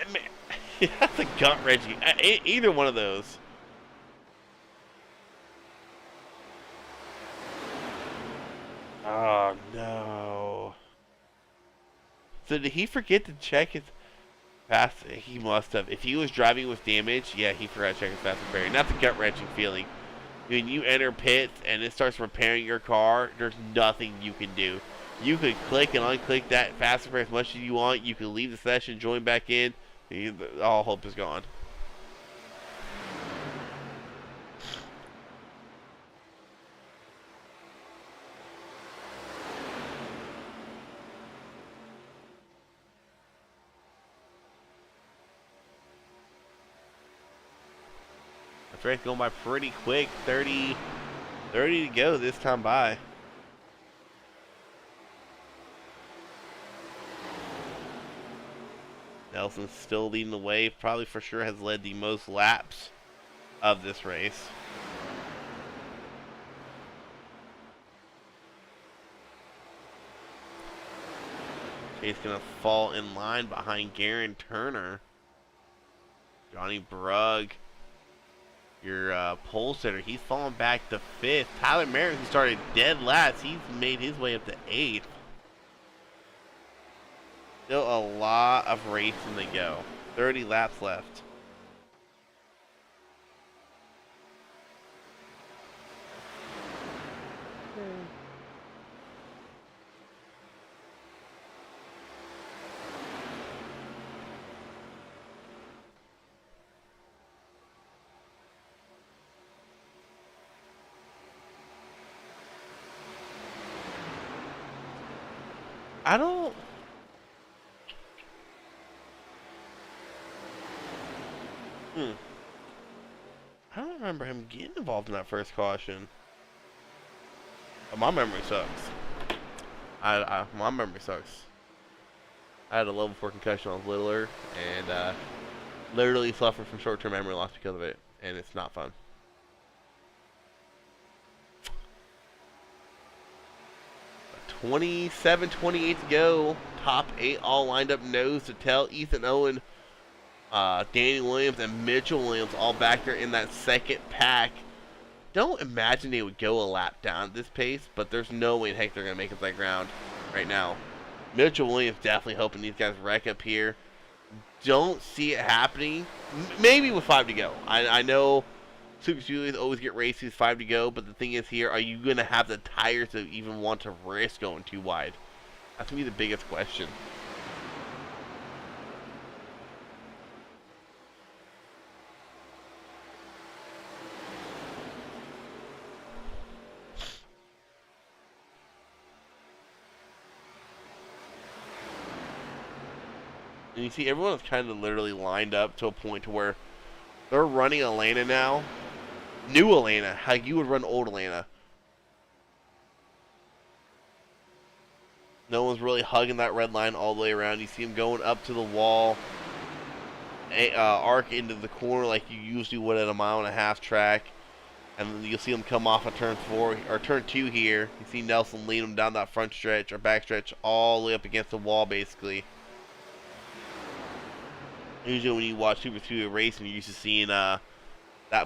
that's a gut wrenching. Either one of those. Oh no. So did he forget to check his fast? He must have. If he was driving with damage, yeah, he forgot to check his fast repair. Not the gut wrenching feeling. When you enter pits and it starts repairing your car, there's nothing you can do. You could click and unclick that fast repair as much as you want. You can leave the session, join back in. All hope is gone. That's right, going by pretty quick. 30 to go this time by. Nelson's still leading the way. Probably for sure has led the most laps of this race. He's going to fall in line behind Garon Turner. Johnny Brug, your pole sitter, he's fallen back to 5th. Tyler Merritt, who started dead last, he's made his way up to 8th. Still a lot of racing to go. 30 laps left. I don't... I don't remember him getting involved in that first caution. Oh, my memory sucks. My memory sucks. I had a level 4 concussion when I was littler, and literally suffered from short-term memory loss because of it, and it's not fun. $27, $28 to go. Top 8 all lined up nose to tail. Ethan Owen, Danny Williams, and Mitchell Williams all back there in that second pack. Don't imagine they would go a lap down at this pace, but there's no way in heck they're going to make it to that ground right now. Mitchell Williams definitely hoping these guys wreck up here. Don't see it happening. Maybe with 5 to go. I know Super Speedways always get races 5 to go, but the thing is here, are you going to have the tires to even want to risk going too wide? That's going to be the biggest question. And you see everyone is kind of literally lined up to a point to where they're running Atlanta now. New Atlanta, how you would run old Atlanta. No one's really hugging that red line all the way around. You see them going up to the wall, arc into the corner like you usually would at a 1.5-mile track. And then you'll see them come off of turn 4 or turn 2 here. You see Nelson lead them down that front stretch or back stretch all the way up against the wall basically. Usually when you watch Super Speedway racing, you're used to seeing that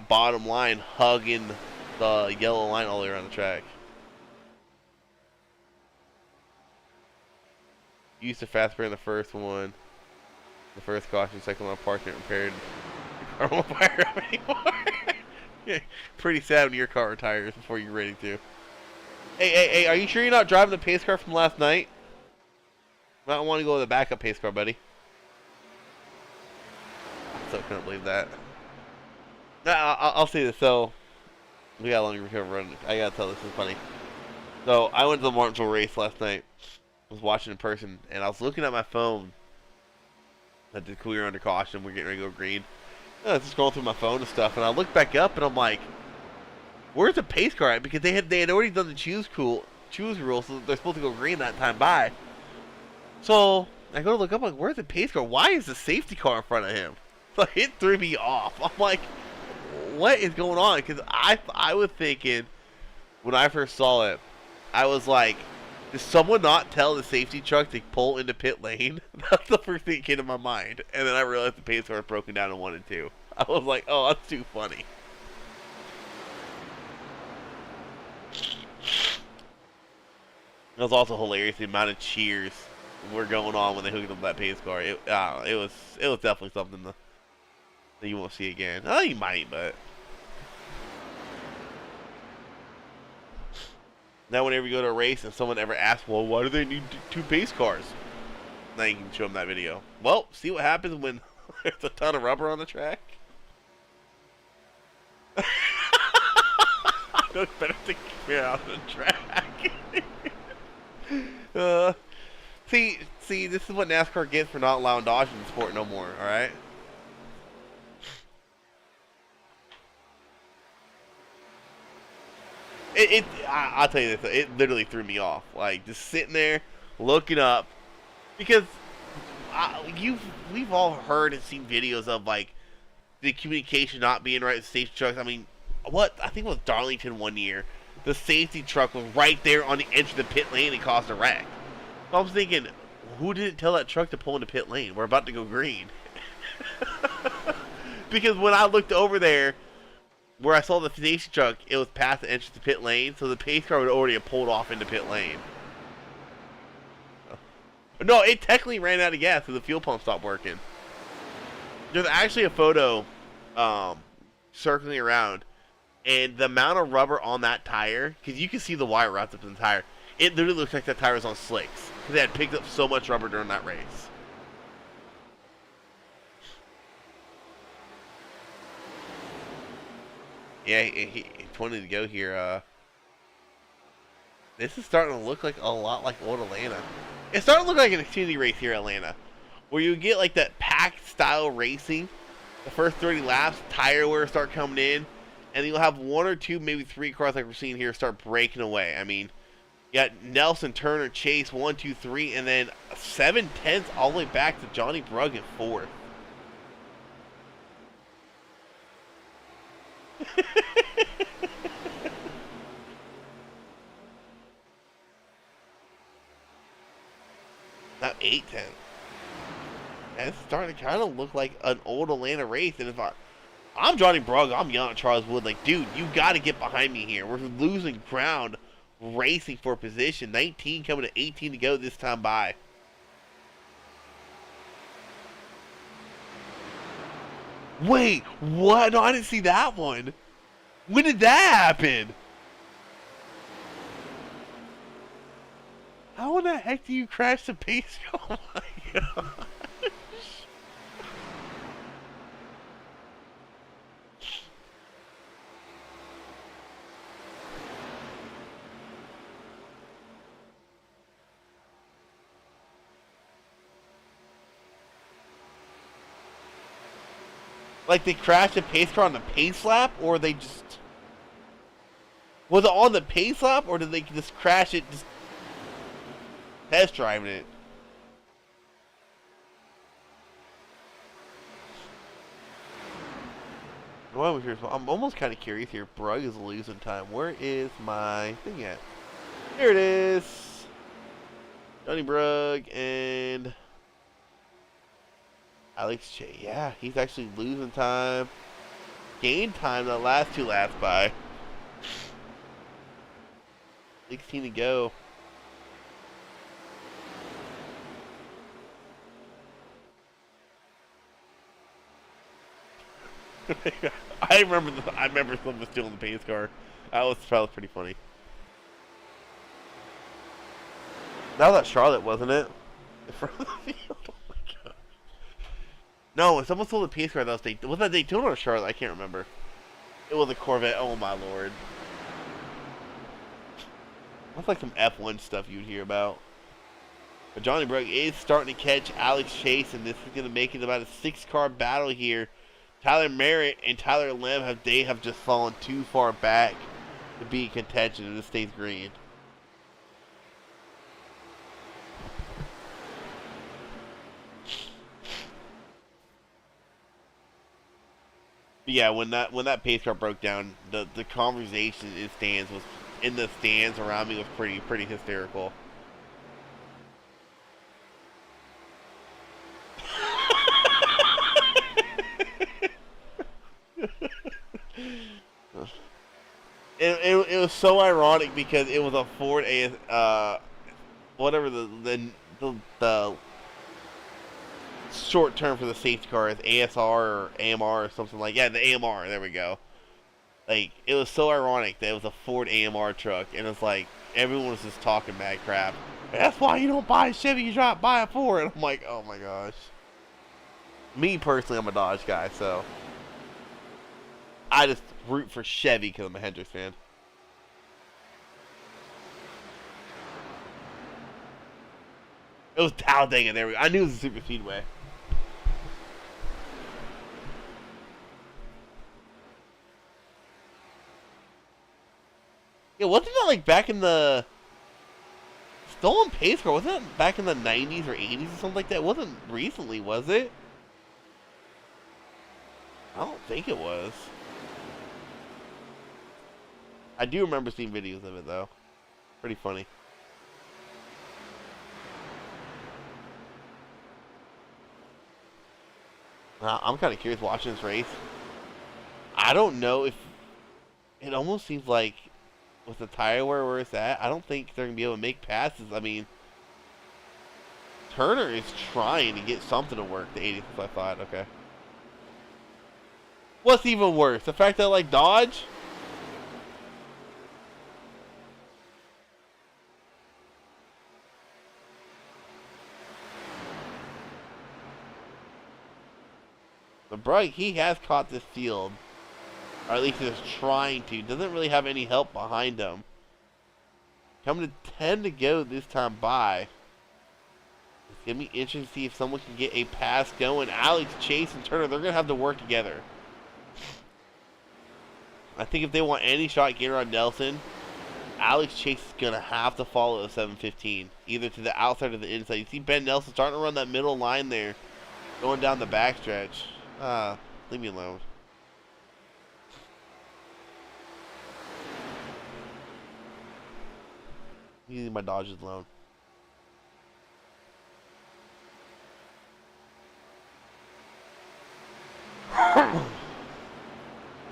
bottom line hugging the yellow line all the way around the track. Used to fast brake in the first one. The first caution, second one parked and repaired. Your car won't fire up anymore. Yeah, pretty sad when your car retires before you're ready to. Hey, are you sure you're not driving the pace car from last night? I don't want to go with the backup pace car, buddy. I still couldn't believe that. I'll say this, so we got a long recovery run. I gotta tell this is funny. So I went to the Martinsville race last night. I was watching in person, and I was looking at my phone. I did clear under caution. We're getting ready to go green. I was just scrolling through my phone and stuff, and I look back up, and I'm like, "Where's the pace car at?" Because they had already done the choose rule, so they're supposed to go green that time by. So I go to look up, like, where's the pace car? Why is the safety car in front of him? So it threw me off. I'm like, what is going on? Because I was thinking, when I first saw it, I was like, did someone not tell the safety truck to pull into pit lane? That's the first thing that came to my mind. And then I realized the pace car was broken down in 1 and 2. I was like, oh, that's too funny. It was also hilarious, the amount of cheers were going on when they hooked up that pace car. It was definitely something that you won't see again. Oh, you might, but now whenever you go to a race and someone ever asks, well, why do they need 2 pace cars? Now you can show them that video. Well, see what happens when there's a ton of rubber on the track? It's better to keep me out of the track. See, this is what NASCAR gets for not allowing Dodge in the sport no more, alright? I'll tell you this, it literally threw me off. Like, just sitting there, looking up, because we've all heard and seen videos of, like, the communication not being right with safety trucks. I mean, I think it was Darlington one year. The safety truck was right there on the edge of the pit lane and caused a wreck. So I was thinking, who didn't tell that truck to pull into pit lane? We're about to go green. Because when I looked over there, where I saw the safety truck, it was past the entrance to pit lane, so the pace car would already have pulled off into pit lane. No, it technically ran out of gas because the fuel pump stopped working. There's actually a photo circling around, and the amount of rubber on that tire, because you can see the wire wrapped up in the tire, it literally looks like that tire was on slicks, because they had picked up so much rubber during that race. Yeah, he 20 to go here. This is starting to look like a lot like old Atlanta. It's starting to look like an Xfinity race here in Atlanta, where you get like that packed style racing. The first 30 laps, tire wear start coming in, and you'll have 1 or 2, maybe 3 cars like we're seeing here start breaking away. I mean, you got Nelson, Turner, Chase, 1, 2, 3, and then 7/10 all the way back to Johnny Brug at 4th. Now 8/10. And it's starting to kind of look like an old Atlanta race. And if I'm Johnny Brug, I'm yelling at Charles Wood, like, dude, you got to get behind me here. We're losing ground racing for position. 19 coming to 18 to go this time by. Wait, what? No, I didn't see that one. When did that happen? How in the heck do you crash the pace? Oh my god. Like they crashed a pace car on the pace lap, or they just... Was it on the pace lap, or did they just crash it, just test driving it? Well, I'm almost kind of curious here. Brug is losing time. Where is my thing at? Here it is. Johnny Brug and Alex J. Yeah, he's actually losing time. Gained time the last 2 laps by. 16 to go. I remember someone stealing the pace car. That was pretty funny. That was at Charlotte, wasn't it? In front of the field. Oh my god. No, when someone stole the pace car, was that Daytona or Charlotte? I can't remember. It was a Corvette. Oh my lord. That's like some F1 stuff you'd hear about. But Johnny Brug is starting to catch Alex Chase, and this is going to make it about a 6-car battle here. Tyler Merritt and Tyler Lem have just fallen too far back to be in contention, and this stays green. But yeah, when that pace car broke down, the conversation in the stands around me was pretty hysterical. It was so ironic because it was a Ford whatever the short term for the safety car is, ASR or AMR or something like, yeah, the AMR, there we go. Like, it was so ironic that it was a Ford AMR truck, and it's like everyone was just talking mad crap. That's why you don't buy a Chevy, you try to buy a Ford. And I'm like, oh my gosh. Me personally, I'm a Dodge guy, so I just root for Chevy because I'm a Hendricks fan. It was Talladega. There we go. I knew it was a super speedway. Yeah, wasn't that like back in the stolen pace car? Wasn't that back in the 90s or 80s or something like that? It wasn't recently, was it? I don't think it was. I do remember seeing videos of it though. Pretty funny. I'm kind of curious watching this race. I don't know if it almost seems like with the tire wear where it's at, I don't think they're gonna be able to make passes. I mean, Turner is trying to get something to work. The 80th, I thought. Okay. What's even worse, the fact that like Dodge. The Brug, he has caught this field, or at least is trying to. Doesn't really have any help behind him. Coming to 10 to go this time by. It's going to be interesting to see if someone can get a pass going. Alex, Chase, and Turner, they're going to have to work together. I think if they want any shot at Garon Nelson, Alex Chase is going to have to follow a 715, either to the outside or the inside. You see Ben Nelson starting to run that middle line there, going down the backstretch. Leave me alone. Leave my Dodges alone.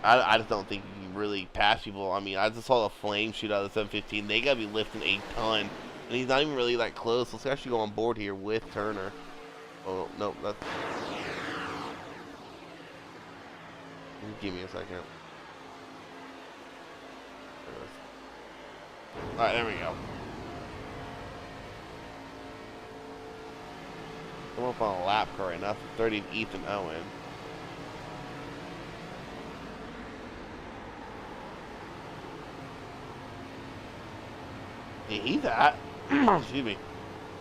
I just don't think you can really pass people. I mean, I just saw the flame shoot out of the 715. They gotta be lifting a ton, and he's not even really that close. Let's actually go on board here with Turner. Oh no, that's. Give me a second. Alright, there we go. Come up on a lap car right now. 30 Ethan Owen. Yeah, he's at. Excuse me.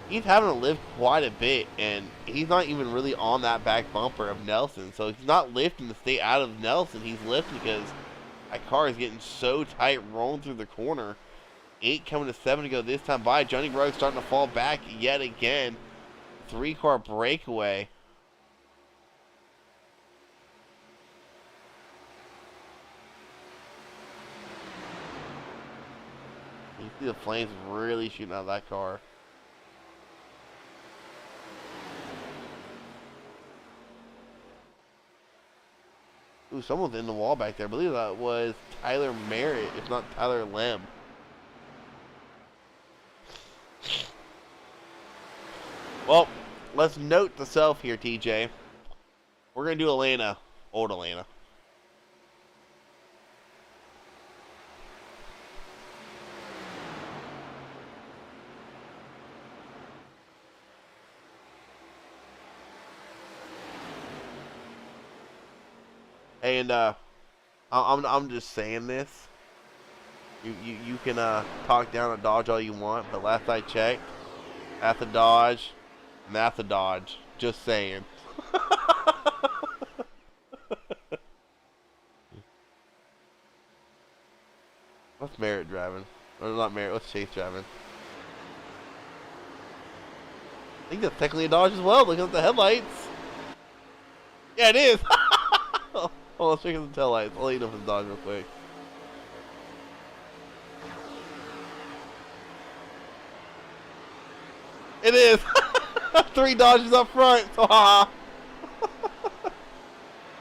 He's having to lift quite a bit, and he's not even really on that back bumper of Nelson. So he's not lifting to stay out of Nelson. He's lifting because that car is getting so tight rolling through the corner. 8 coming to 7 to go this time by. Johnny Brug starting to fall back yet again. 3-car breakaway. You see the flames really shooting out of that car. Ooh, someone's in the wall back there. I believe that was Tyler Merritt, if not Tyler Lem. Well, let's note the self here, TJ. We're going to do Atlanta. Old Atlanta. And I'm just saying this. You can talk down a Dodge all you want, but last I checked, that's a Dodge, and that's a Dodge. Just saying. What's Merritt driving? Or not Merritt, what's Chase driving? I think that's technically a Dodge as well, looking at the headlights. Yeah, it is! Hold on, let's check the tail lights. I'll let you know if it's a Dodge real quick. It is! 3 Dodges up front!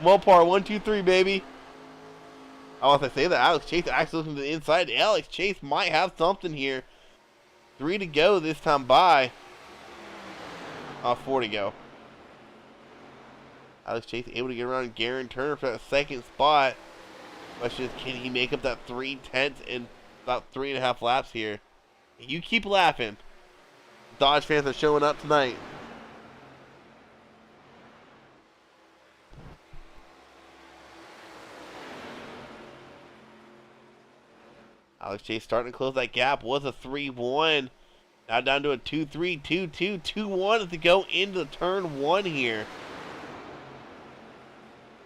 Mopar, 1, 2, 3, baby. I want to say that Alex Chase actually looking to the inside. Alex Chase might have something here. 3 to go this time by. 4 to go. Alex Chase able to get around Garon Turner for that second spot. Question is, can he make up that 3/10 in about 3.5 laps here? You keep laughing. Dodge fans are showing up tonight. Alex Chase starting to close that gap. Was a 3-1. Now down to a 2-3, 2-2, 2-1 to go into turn 1 here.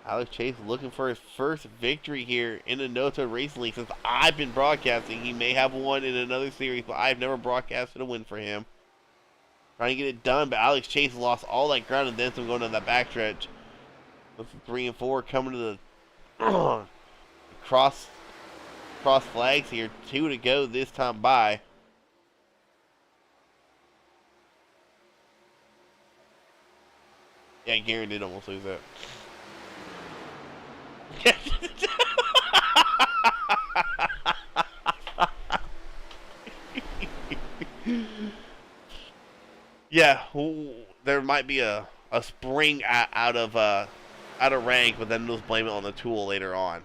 Alex Chase looking for his first victory here in the Noto Racing League. Since I've been broadcasting, he may have won in another series, but I've never broadcasted a win for him. Trying to get it done, but Alex Chase lost all that ground and then some going down that backstretch. With 3 and 4 coming to the cross flags here. 2 to go this time by. Yeah, Garon did almost lose that. Yeah, there might be a spring out of rank, but then they'll blame it on the tool later on.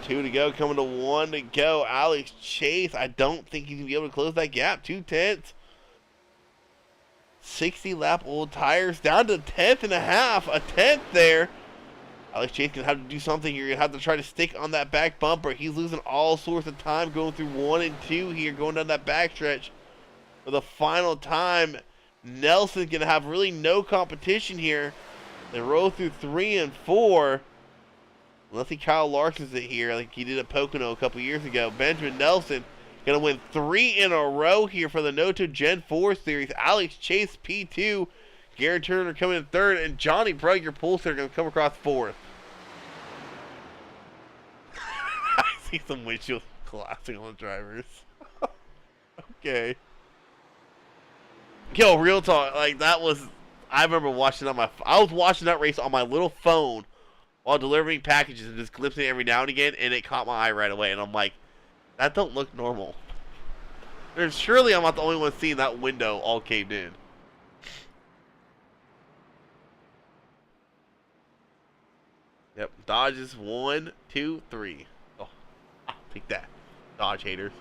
2 to go, coming to 1 to go. Alex Chase, I don't think he's going to be able to close that gap. 2/10. 60 lap old tires down to 10th and a half. A 10th there. Alex Chase going to have to do something here. You're going to have to try to stick on that back bumper. He's losing all sorts of time going through 1 and 2 here, going down that backstretch. For the final time, Nelson's going to have really no competition here. They roll through 3 and 4. Unless he Kyle Larson's it here like he did at Pocono a couple years ago. Benjamin Nelson going to win 3 in a row here for the Noto Gen 4 Series. Alex Chase P2. Garon Turner coming in 3rd. And Johnny Brug, your pulser, going to come across 4th. I see some windshield collapsing on the drivers. Okay. Yo, real talk. Like, that was... I remember watching on my... I was watching that race on my little phone while delivering packages and just glimpsing it every now and again, and it caught my eye right away. And I'm like, that don't look normal. Surely I'm not the only one seeing that window all caved in. Yep, Dodge is 1, 2, 3. Oh, I'll take that. Dodge haters.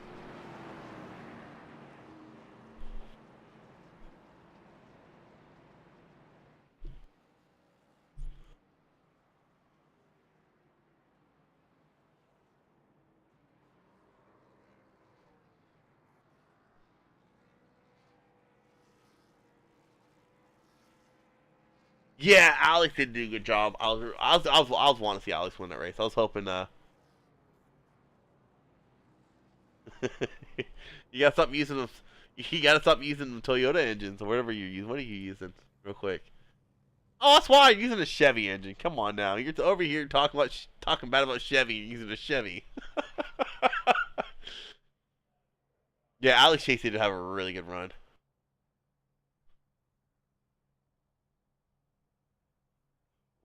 Yeah, Alex did do a good job. I was wanting to see Alex win that race. I was hoping. You gotta stop using them. You gotta stop using the Toyota engines or whatever you use. What are you using, real quick? Oh, that's why I'm using a Chevy engine. Come on now, you're over here talking bad about Chevy. You're using a Chevy. Yeah, Alex Chase did have a really good run.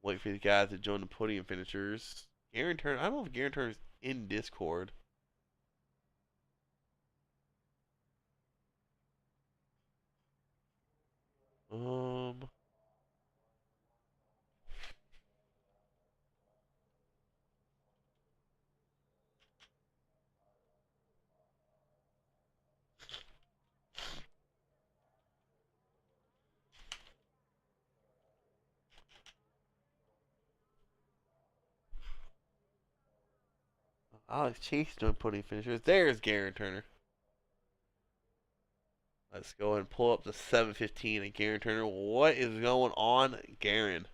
Wait for the guys to join the podium finishers. Garon Turner. I don't know if Garon Turner's in Discord. Alex Chase doing podium finishers. There's Garon Turner. Let's go and pull up the 7:15 at Garon Turner. What is going on, Garon?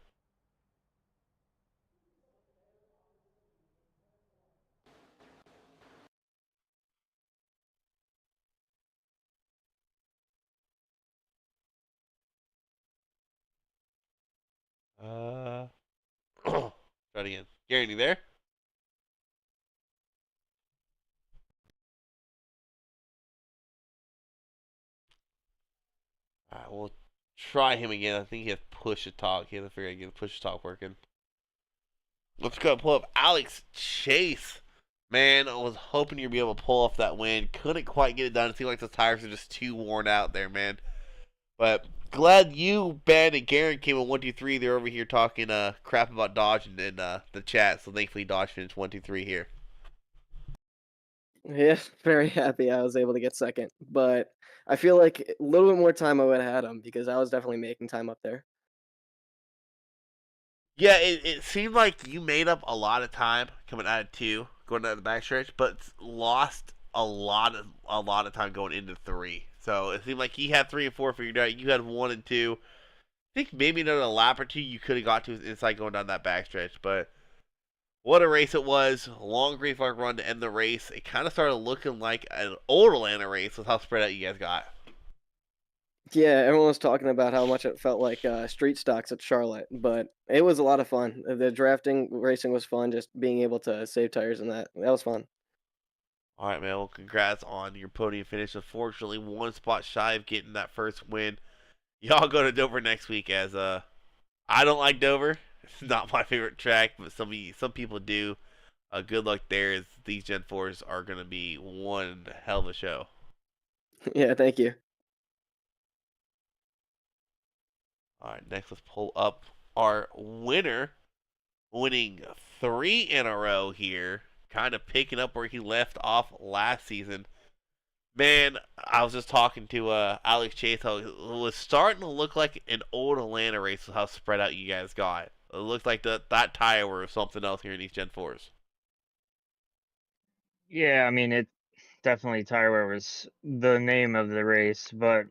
Try it again. Garon, you there? Alright, we'll try him again. I think he has push to talk. He has to figure out how to get the push to talk working. Let's go pull up Alex Chase. Man, I was hoping you'd be able to pull off that win. Couldn't quite get it done. It seemed like the tires are just too worn out there, man. But glad you, Ben, and Garon came in 1-2-3. They're over here talking crap about Dodge in the chat. So thankfully Dodge finished 1-2-3 here. Yeah, very happy I was able to get second, but I feel like a little bit more time I would have had him because I was definitely making time up there. Yeah, it seemed like you made up a lot of time coming out of 2, going out of the backstretch, but lost a lot of time going into 3. So it seemed like he had 3 and 4 figured out. You had 1 and 2. I think maybe another lap or 2 you could have got to inside going down that backstretch, but what a race it was. A long green flag run to end the race. It kind of started looking like an old Atlanta race with how spread out you guys got. Yeah, everyone was talking about how much it felt like street stocks at Charlotte, but it was a lot of fun. The drafting racing was fun, just being able to save tires and that was fun. All right, man. Well, congrats on your podium finish. Unfortunately, 1 spot shy of getting that first win. Y'all go to Dover next week. As I don't like Dover. It's not my favorite track, but some people do. Good luck there. As these Gen 4s are going to be one hell of a show. Yeah, thank you. All right, next let's pull up our winner, winning 3 in a row here, kind of picking up where he left off last season. Man, I was just talking to Alex Chase. How it was starting to look like an old Atlanta race with how spread out you guys got. It looked like that tire was something else here in these Gen 4s. Yeah, I mean, it definitely tire wear was the name of the race, but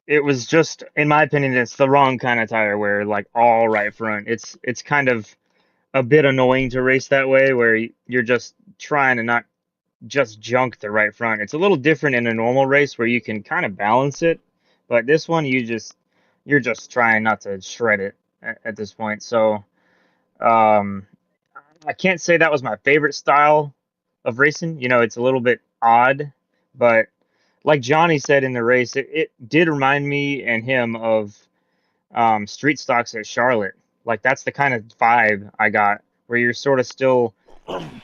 it was just, in my opinion, it's the wrong kind of tire wear, like all right front. It's kind of a bit annoying to race that way, where you're just trying to not just junk the right front. It's a little different in a normal race where you can kind of balance it, but this one you're just trying not to shred it at this point. So um, I can't say that was my favorite style of racing. You know, it's a little bit odd, but like Johnny said in the race, it did remind me and him of street stocks at Charlotte. Like that's the kind of vibe I got, where you're sort of still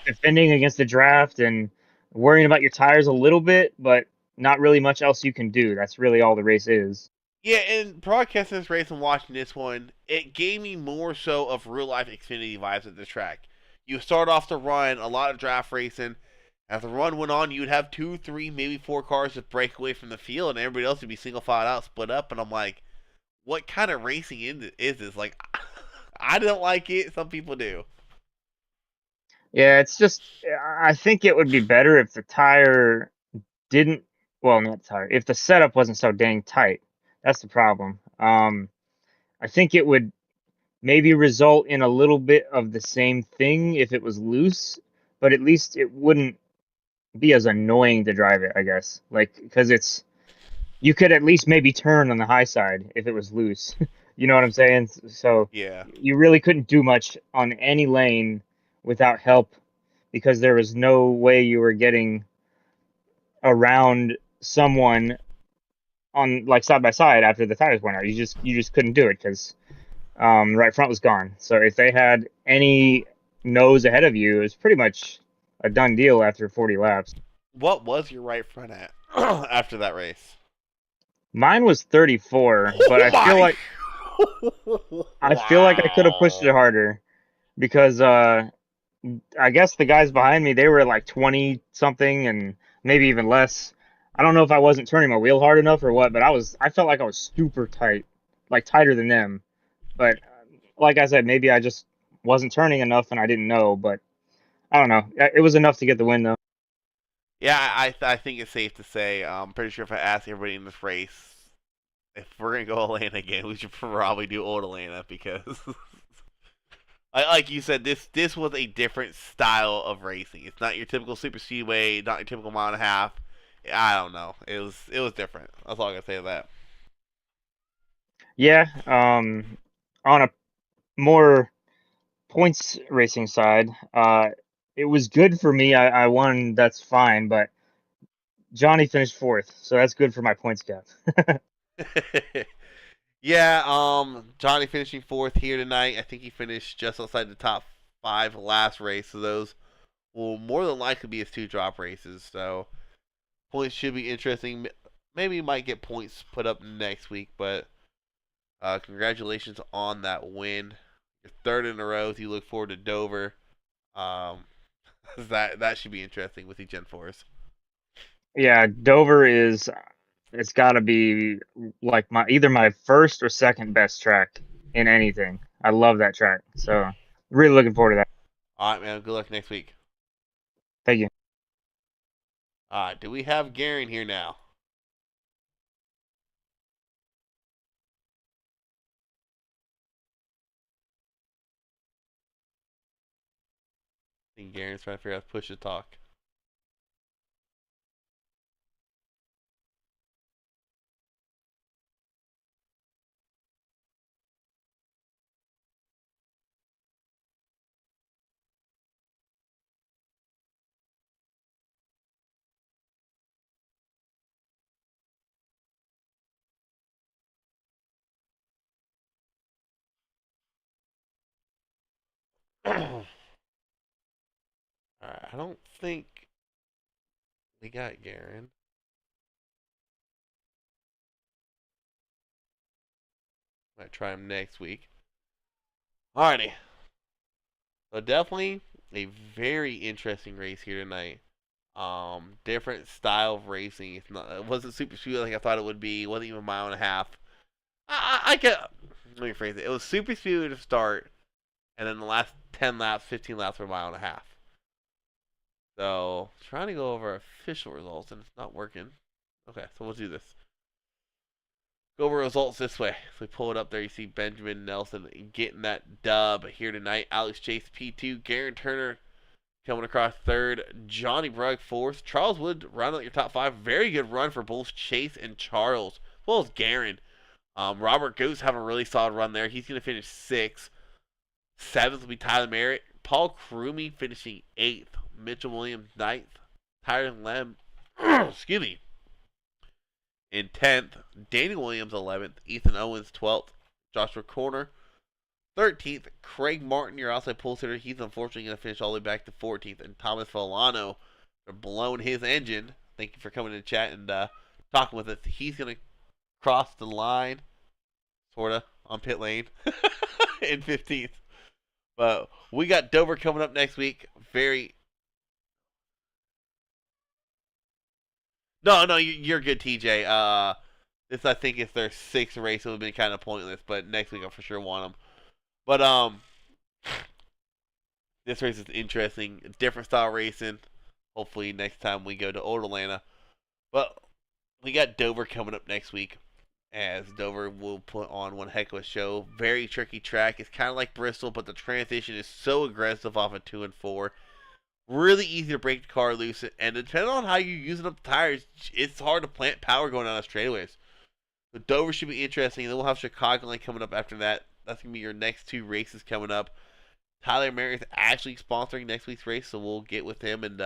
defending against the draft and worrying about your tires a little bit, but not really much else you can do. That's really all the race is. Yeah, and broadcasting this race and watching this one, it gave me more so of real life Xfinity vibes at the track. You start off the run, a lot of draft racing. As the run went on, you would have 2, 3, maybe 4 cars just break away from the field, and everybody else would be single file out, split up. And I'm like, what kind of racing is this? Like, I don't like it. Some people do. Yeah, it's just I think it would be better if the tire didn't well, not tire, if the setup wasn't so dang tight. That's the problem. I think it would maybe result in a little bit of the same thing if it was loose, but at least it wouldn't be as annoying to drive it, I guess. Like, because you could at least maybe turn on the high side if it was loose. You know what I'm saying? So Yeah. you really couldn't do much on any lane without help, because there was no way you were getting around someone on like side by side after the tires went out. You just couldn't do it because right front was gone. So if they had any nose ahead of you, it was pretty much a done deal after 40 laps. What was your right front at after that race? Mine was 34, but I feel like I could have pushed it harder because I guess the guys behind me, they were like 20 something and maybe even less. I don't know if I wasn't turning my wheel hard enough or what, but I felt like I was super tight, like tighter than them. But like I said, maybe I just wasn't turning enough and I didn't know, but I don't know. It was enough to get the win though. Yeah, I think it's safe to say. I'm pretty sure if I ask everybody in this race, if we're gonna go Atlanta again, we should probably do Old Atlanta because, like you said, this was a different style of racing. It's not your typical super speedway, not your typical mile and a half. I don't know. It was different. That's all I gotta say to that. Yeah. On a more points racing side, it was good for me. I won. That's fine. But Johnny finished fourth, so that's good for my points gap. Yeah, Johnny finishing fourth here tonight. I think he finished just outside the top 5 last race. So those will more than likely be his 2 drop races. So points should be interesting. Maybe he might get points put up next week, but congratulations on that win. Your third in a row. You look forward to Dover. Um, that should be interesting with the Gen 4s. Yeah, Dover is. It's got to be like either my first or second best track in anything. I love that track, so really looking forward to that. All right, man. Good luck next week. Thank you. All right, do we have Garon here now? I think Garon's trying to figure out how to push to talk. Alright, I don't think we got Garon. Might try him next week. Alrighty. So definitely a very interesting race here tonight. Different style of racing. It wasn't super speed like I thought it would be. It wasn't even a mile and a half. I get. Let me phrase it. It was super speed to start, and then the last 10 laps, 15 laps were a mile and a half. So trying to go over official results and it's not working. Okay, so we'll do this. Go over results this way. So we pull it up there. You see Benjamin Nelson getting that dub here tonight. Alex Chase P2. Garon Turner coming across third. Johnny Brug fourth. Charles Wood rounding out your top 5. Very good run for both Chase and Charles, as well as Garon. Robert Goose having a really solid run there. He's going to finish 6th. 7th will be Tyler Merritt. Paul Krumey finishing 8th. Mitchell Williams 9th. Tyler Lem, excuse me, in 10th. Danny Williams 11th. Ethan Owens 12th. Joshua Corner 13th. Craig Martin, your outside pole sitter, he's unfortunately going to finish all the way back to 14th. And Thomas Volano for blowing his engine. Thank you for coming to chat and talking with us. He's going to cross the line, sort of, on pit lane in 15th. But we got Dover coming up next week. No, you're good, TJ. This I think is their 6th race. It would have been kind of pointless, but next week I for sure want them. But this race is interesting. Different style racing. Hopefully next time we go to Old Atlanta. But we got Dover coming up next week, as Dover will put on one heck of a show. Very tricky track. It's kind of like Bristol, but the transition is so aggressive off of 2 and 4. Really easy to break the car loose, and depending on how you're using up the tires, it's hard to plant power going down the straightaways. So Dover should be interesting. Then we'll have Chicagoland coming up after that. That's going to be your next 2 races coming up. Tyler Merritt is actually sponsoring next week's race, so we'll get with him and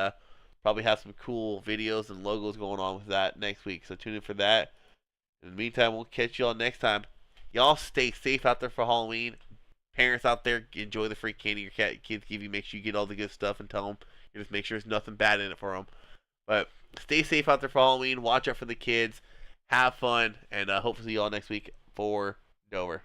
probably have some cool videos and logos going on with that next week. So tune in for that. In the meantime, we'll catch y'all next time. Y'all stay safe out there for Halloween. Parents out there, enjoy the free candy your kids give you. Make sure you get all the good stuff and tell them. Just make sure there's nothing bad in it for them. But stay safe out there for Halloween. Watch out for the kids. Have fun. And hopefully see you all next week for Dover.